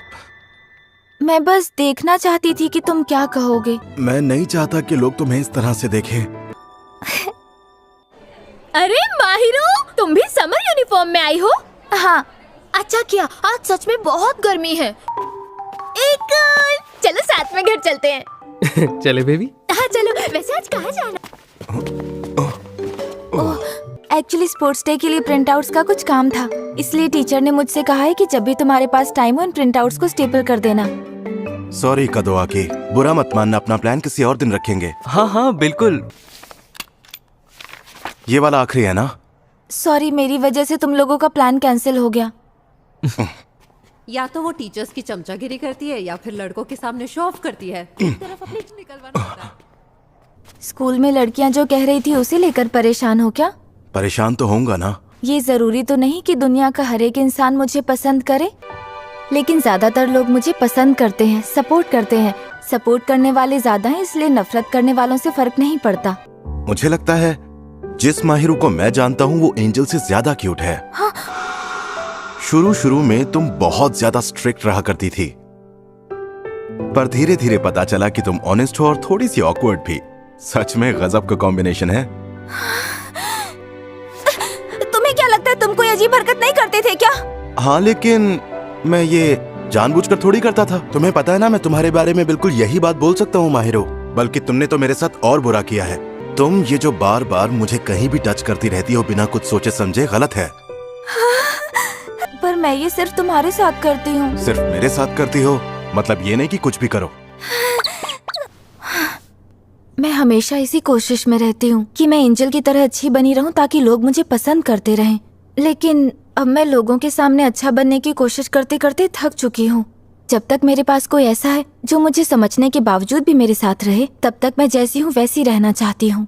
मैं बस देखना चाहती थी कि तुम क्या कहोगे। मैं नहीं चाहता कि लोग तुम्हें इस तरह से देखें। अरे माहिरू, तुम भी समर यूनिफॉर्म में आई हो? हाँ। अच्छा किया, आज सच में बहुत गर्मी है। चलो साथ में घर चलते हैं। चले बेबी। हाँ चलो। वैसे आज कहाँ जाना? एक्चुअली स्पोर्ट्स डे के लिए प्रिंट आउट्स का कुछ काम था, इसलिए टीचर ने मुझसे कहा है कि जब भी तुम्हारे पास टाइम हो इन प्रिंट आउट्स को स्टेपल कर देना। सॉरी कदोआ की, बुरा मत मानना, अपना प्लान किसी और दिन रखेंगे। हाँ हाँ बिल्कुल। ये वाला आखिरी है ना? सॉरी, मेरी वजह से तुम लोगों का प्लान कैंसिल हो गया। या तो वो टीचर्स की चमचागिरी करती है या फिर लड़कों के सामने शो ऑफ करती है। एक तरफ अपनी निकलवाना होता है। स्कूल में लड़कियां जो कह रही थी उसे लेकर परेशान हो क्या? परेशान तो होऊंगा ना। ये जरूरी तो नहीं कि दुनिया का हर एक इंसान मुझे पसंद करे, लेकिन ज्यादातर लोग मुझे पसंद करते हैं, सपोर्ट करते हैं। सपोर्ट करने वाले ज्यादा हैं, इसलिए नफरत करने वालों से फर्क नहीं पड़ता। मुझे लगता है जिस माहिरू को मैं जानता हूँ वो एंजल से ज्यादा क्यूट है। हाँ। शुरू में तुम बहुत ज्यादा स्ट्रिक्ट रहा करती थी, पर धीरे धीरे पता चला कि तुम ऑनेस्ट हो और थोड़ी सी ऑकवर्ड भी। सच में गजब का कॉम्बिनेशन है। तुम्हें क्या लगता है तुम कोई अजीब हरकत नहीं करते थे क्या? हाँ, लेकिन मैं ये जानबूझकर थोड़ी करता था। तुम्हें पता है ना, मैं तुम्हारे बारे में बिल्कुल यही बात बोल सकता हूँ माहिरो। बल्कि तुमने तो मेरे साथ और बुरा किया है। तुम ये जो बार बार मुझे कहीं भी टच करती रहती हो बिना कुछ सोचे समझे, गलत है। पर मैं ये सिर्फ तुम्हारे साथ करती हूँ। सिर्फ मेरे साथ करती हो? मतलब ये नहीं कि कुछ भी करो। मैं हमेशा इसी कोशिश में रहती हूँ कि मैं एंजल की तरह अच्छी बनी रहूँ ताकि लोग मुझे पसंद करते रहें। लेकिन अब मैं लोगों के सामने अच्छा बनने की कोशिश करते करते थक चुकी हूँ। जब तक मेरे पास कोई ऐसा है जो मुझे समझने के बावजूद भी मेरे साथ रहे, तब तक मैं जैसी हूँ वैसी रहना चाहती हूँ।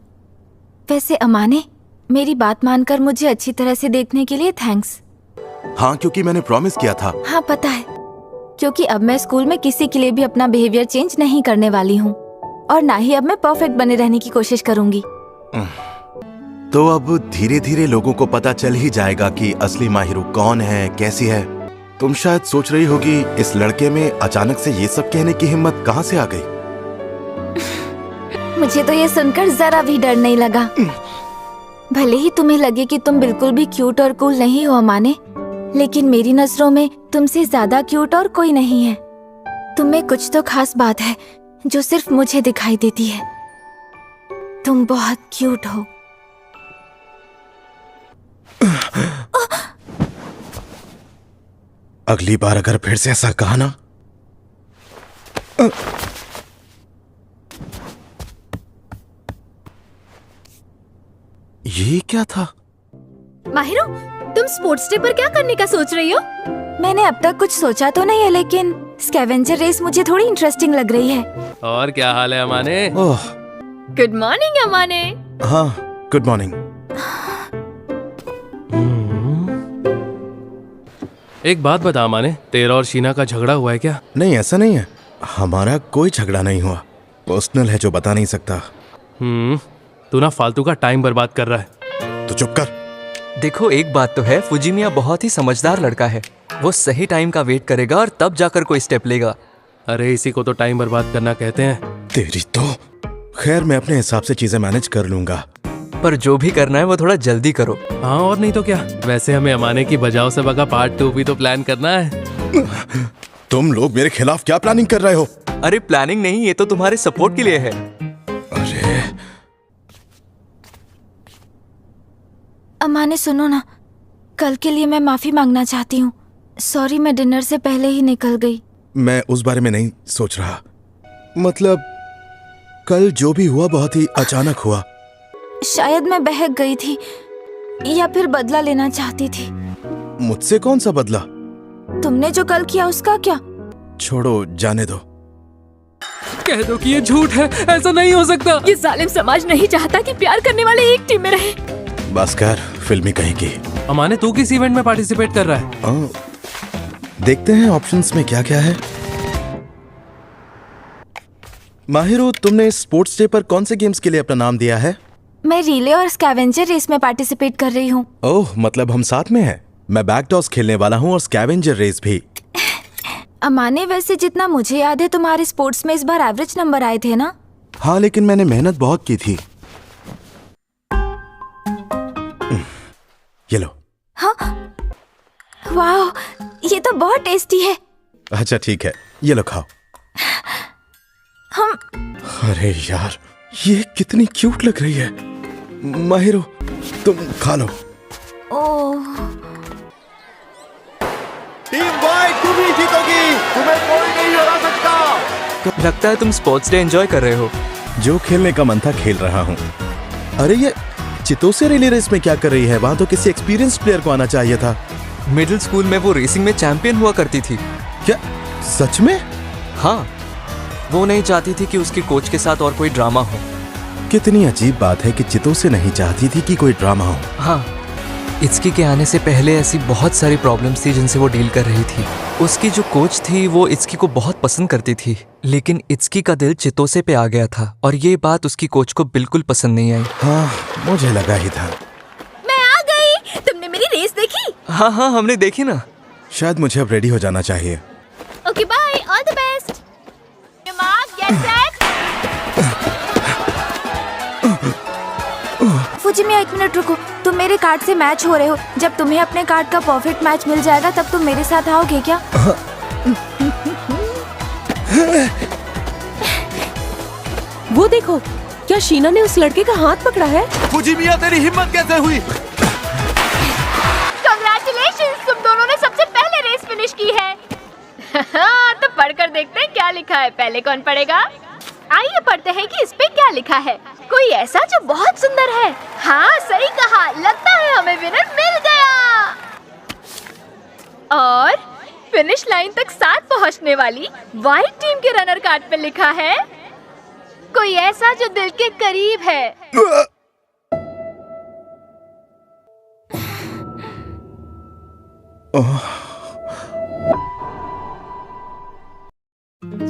वैसे अमाने, मेरी बात मानकर मुझे अच्छी तरह से देखने के लिए थैंक्स। हाँ, क्योंकि मैंने प्रॉमिस किया था। हाँ पता है, क्योंकि अब मैं स्कूल में किसी के लिए भी अपना बिहेवियर चेंज नहीं करने वाली हूँ, और ना ही अब मैं परफेक्ट बने रहने की कोशिश करूंगी। तो अब धीरे धीरे लोगों को पता चल ही जाएगा कि असली माहिरू कौन है, कैसी है। तुम शायद सोच रही होगी इस लड़के में अचानक से ये सब कहने की हिम्मत कहाँ से आ गई। मुझे तो ये सुनकर जरा भी डर नहीं लगा। भले ही तुम्हें लगे कि तुम बिल्कुल भी क्यूट और कूल नहीं हो अमाने, लेकिन मेरी नजरों में तुमसे ज्यादा क्यूट और कोई नहीं है। तुम में कुछ तो खास बात है जो सिर्फ मुझे दिखाई देती है। तुम बहुत क्यूट हो। अगली बार अगर फिर से ऐसा कहा ना। ये क्या था? माहिरो, तुम स्पोर्ट्स डे पर क्या करने का सोच रही हो? मैंने अब तक कुछ सोचा तो नहीं है, लेकिन स्कैवेंजर रेस मुझे थोड़ी इंटरेस्टिंग लग रही है। और क्या हाल है अमाने? ओह, गुड मॉर्निंग अमाने। हाँ, गुड मॉर्निंग। एक बात बता अमाने, तेरा और शीना का झगड़ा हुआ है क्या? नहीं, ऐसा नहीं है। हमारा कोई झगड़ा नहीं हुआ। पर्सनल है जो बता नहीं सकता। तू ना फालतू का टाइम बर्बाद कर रहा है। तो चुप कर। देखो, एक बात तो है, फुजिमिया बहुत ही समझदार लड़का है। वो सही टाइम का वेट करेगा और तब जाकर कोई स्टेप लेगा। अरे इसी को तो टाइम बर्बाद करना कहते हैं। तेरी तो। खैर, मैं अपने हिसाब से चीजें मैनेज कर लूंगा। पर जो भी करना है वो थोड़ा जल्दी करो। हाँ, और नहीं तो क्या। वैसे हमें अमाने की बजाओ से बगा पार्ट 2 भी तो प्लान करना है। तुम लोग मेरे खिलाफ क्या प्लानिंग कर रहे हो? अरे प्लानिंग नहीं, ये तो तुम्हारे सपोर्ट के लिए है। अरे अमाने सुनो ना, कल के लिए मैं माफी मांगना चाहती हूँ। सॉरी, मैं डिनर से पहले ही निकल गई। मैं उस बारे में नहीं सोच रहा। मतलब कल जो भी हुआ बहुत ही अचानक हुआ। शायद मैं बहक गई थी या फिर बदला लेना चाहती थी। मुझसे कौन सा बदला? तुमने जो कल किया उसका क्या? छोड़ो, जाने दो। कह दो कि ये झूठ है, ऐसा नहीं हो सकता। ये जालिम समाज नहीं चाहता कि प्यार करने वाले एक टीम में रहे। बस कर, फिल्मी कहीं की। अमाने, तू किस इवेंट में पार्टिसिपेट कर रहा है? देखते हैं ऑप्शंस में क्या क्या है। माहिरो, तुमने स्पोर्ट्स डे पर कौन से गेम्स के लिए अपना नाम दिया है? मैं रिले और स्कैवेंजर रेस में पार्टिसिपेट कर रही हूँ। ओह, मतलब हम साथ में हैं। मैं बैक टॉस खेलने वाला हूँ और स्कैवेंजर रेस भी। अमाने, वैसे जितना मुझे याद है तुम्हारे स्पोर्ट्स में इस बार एवरेज नंबर आए थे ना? हाँ, लेकिन मैंने मेहनत बहुत की थी। ये लो। हाँ, वाह, ये तो बहुत टेस्टी है। अच्छा ठीक है, ये लो खाओ। हम अरे यार, ये कितनी क्यूट लग रही है। माहिरो, तुम खा लो। ओह, टीम वाइट तुम ही जीतोगी, तुम्हें कोई नहीं हरा सकता। लगता है तुम स्पोर्ट्स डे एंजॉय कर रहे हो। जो खेलने का मन था खेल रहा हूँ। अरे ये चितोसे रिले रेस में क्या कर रही है? वहाँ तो किसी एक्सपीरियंस प्लेयर को आना चाहिए था। मिडिल स्कूल में वो रेसिंग में चैंपियन हुआ करती थी। क्या सच में? हाँ, वो नहीं चाहती थी कि उसके कोच के साथ और कोई ड्रामा हो। कितनी अजीब बात है कि चितोसे नहीं चाहती थी कि कोई ड्रामा हो। हाँ, इत्सुकी के आने से पहले ऐसी बहुत सारी प्रॉब्लम्स थी जिनसे वो डील कर रही थी। उसकी जो कोच थी वो इत्सुकी को बहुत पसंद करती थी, लेकिन इत्सुकी का दिल चितोसे पे आ गया था और ये बात उसकी कोच को बिल्कुल पसंद नहीं आई। हाँ, मुझे लगा ही था। मैं आ गई। तुमने मेरी रेस देखी? हाँ हाँ, हमने देखी ना। शायद मुझे अब रेडी हो जाना चाहिए। Okay bye, all the best. Mark, get set. Fujimiya, 1 minute रुको। तुम मेरे कार्ड से मैच हो रहे हो। जब तुम्हें अपने कार्ड का परफेक्ट मैच मिल जाएगा तब तुम मेरे साथ आओगे क्या? वो देखो, क्या शीना ने उस लड़के का हाथ पकड़ा है? फुजिमिया, तेरी हिम्मत कैसे हुई? कांग्रेचुलेशंस, तुम दोनों ने सबसे पहले रेस फिनिश की है। तो पढ़कर देखते हैं क्या लिखा है। पहले कौन पढ़ेगा? आइए पढ़ते हैं कि इस पे क्या लिखा है। कोई ऐसा जो बहुत सुंदर है। हाँ, सही कहा। लगता है हमें विनर मिल गया। और फिनिश लाइन तक साथ पहुंचने वाली व्हाइट टीम के रनर कार्ड पे लिखा है कोई ऐसा जो दिल के करीब है।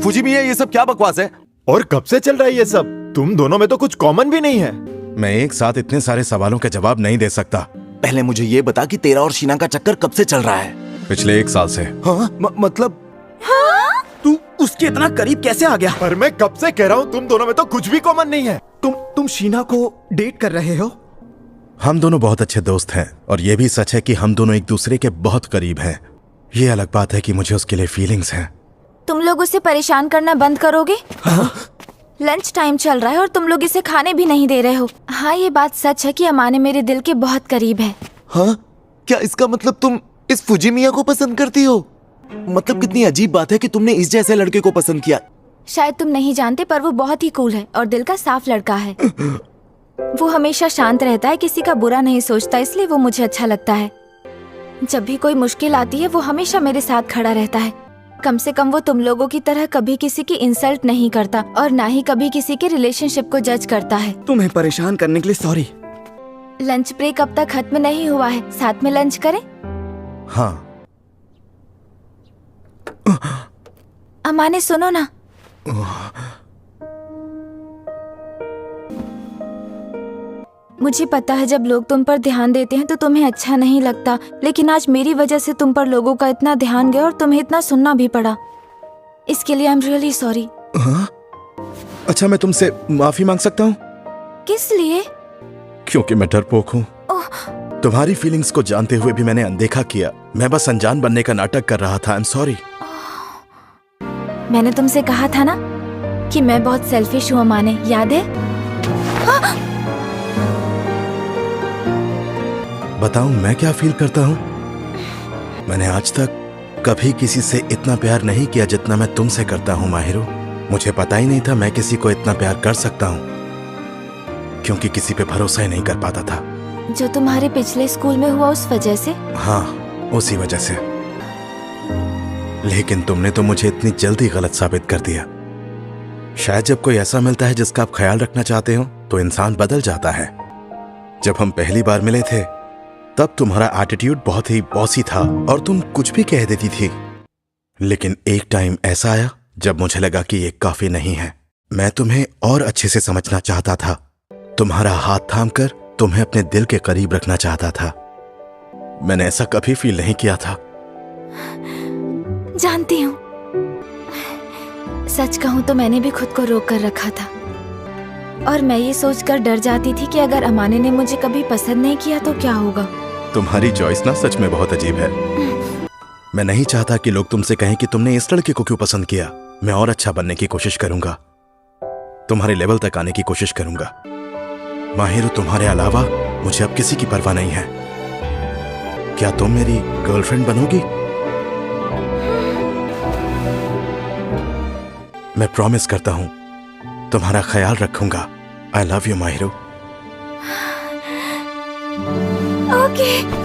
फुजिमिया, ये सब क्या बकवास है? और कब से चल रहा है ये सब? तुम दोनों में तो कुछ कॉमन भी नहीं है। मैं एक साथ इतने सारे सवालों के जवाब नहीं दे सकता। पहले मुझे ये बता कि तेरा और शीना का चक्कर कब से चल रहा है? पिछले 1 साल से। हाँ? मतलब तू उसके इतना करीब कैसे आ गया? पर मैं कब से कह रहा हूँ, तुम दोनों में तो कुछ भी कॉमन नहीं है। तुम शीना को डेट कर रहे हो? हम दोनों बहुत अच्छे दोस्त हैं और ये भी सच है कि हम दोनों एक दूसरे के बहुत करीब हैं। ये अलग बात है कि मुझे उसके लिए फीलिंग्स हैं। तुम लोग उसे परेशान करना बंद करोगे? लंच टाइम चल रहा है और तुम लोग इसे खाने भी नहीं दे रहे हो। हाँ, ये बात सच है कि अमाने मेरे दिल के बहुत करीब है। हाँ? क्या इसका मतलब तुम इस फुजिमिया को पसंद करती हो? मतलब कितनी अजीब बात है कि तुमने इस जैसे लड़के को पसंद किया। शायद तुम नहीं जानते पर वो बहुत ही कूल है और दिल का साफ लड़का है। वो हमेशा शांत रहता है, किसी का बुरा नहीं सोचता, इसलिए वो मुझे अच्छा लगता है। जब भी कोई मुश्किल आती है वो हमेशा मेरे साथ खड़ा रहता है। कम से कम वो तुम लोगों की तरह कभी किसी की इंसल्ट नहीं करता और ना ही कभी किसी के रिलेशनशिप को जज करता है। तुम्हें परेशान करने के लिए सॉरी। लंच ब्रेक अब तक खत्म नहीं हुआ है, साथ में लंच करें? हाँ। अमाने सुनो ना। मुझे पता है जब लोग तुम पर ध्यान देते हैं तो तुम्हें अच्छा नहीं लगता, लेकिन आज मेरी वजह से तुम पर लोगों का इतना ध्यान गया और तुम्हें इतना सुनना भी पड़ा। इसके लिए आई एम रियली सॉरी। हाँ? अच्छा, मैं तुमसे माफी मांग सकता हूँ? किस लिए? क्योंकि मैं डरपोक हूँ। तुम्हारी फीलिंग्स को जानते हुए भी मैंने अनदेखा किया। मैं बस अनजान बनने का नाटक कर रहा था। I am sorry. मैंने तुमसे कहा था ना कि मैं बहुत सेल्फिश हूँ अमाने, याद है? बताऊं मैं क्या फील करता हूँ? मैंने आज तक कभी किसी से इतना प्यार नहीं किया जितना मैं तुमसे करता हूँ माहिरो। मुझे पता ही नहीं था मैं किसी को इतना प्यार कर सकता हूँ, क्योंकि किसी पे भरोसा ही नहीं कर पाता था। जो तुम्हारे पिछले स्कूल में हुआ उस वजह से? हाँ, उसी वजह से। लेकिन तुमने तो मुझे इतनी जल्दी गलत साबित कर दिया। शायद जब कोई ऐसा मिलता है जिसका आप ख्याल रखना चाहते हो तो इंसान बदल जाता है। जब हम पहली बार मिले थे तब तुम्हारा एटीट्यूड बहुत ही बॉसी था और तुम कुछ भी कह देती थी। लेकिन एक टाइम ऐसा आया जब मुझे लगा कि ये काफी नहीं है। मैं तुम्हें और अच्छे से समझना चाहता था। तुम्हारा हाथ थामकर तुम्हें अपने दिल के करीब रखना चाहता था। मैंने ऐसा कभी फील नहीं किया था। जानती हूँ, सच कहूँ तो मैंने भी खुद को रोक कर रखा था और मैं ये सोचकर डर जाती थी कि अगर अमाने ने मुझे कभी पसंद नहीं किया तो क्या होगा। तुम्हारी चॉइस ना सच में बहुत अजीब है। मैं नहीं चाहता कि लोग तुमसे कहें कि तुमने इस लड़के को क्यों पसंद किया। मैं और अच्छा बनने की कोशिश करूंगा, तुम्हारे लेवल तक आने की कोशिश करूंगा। माहिरो, तुम्हारे अलावा मुझे अब किसी की परवाह नहीं है। क्या तुम मेरी गर्लफ्रेंड बनोगी? मैं प्रॉमिस करता हूं तुम्हारा ख्याल रखूंगा। I love you Mahiro. Okay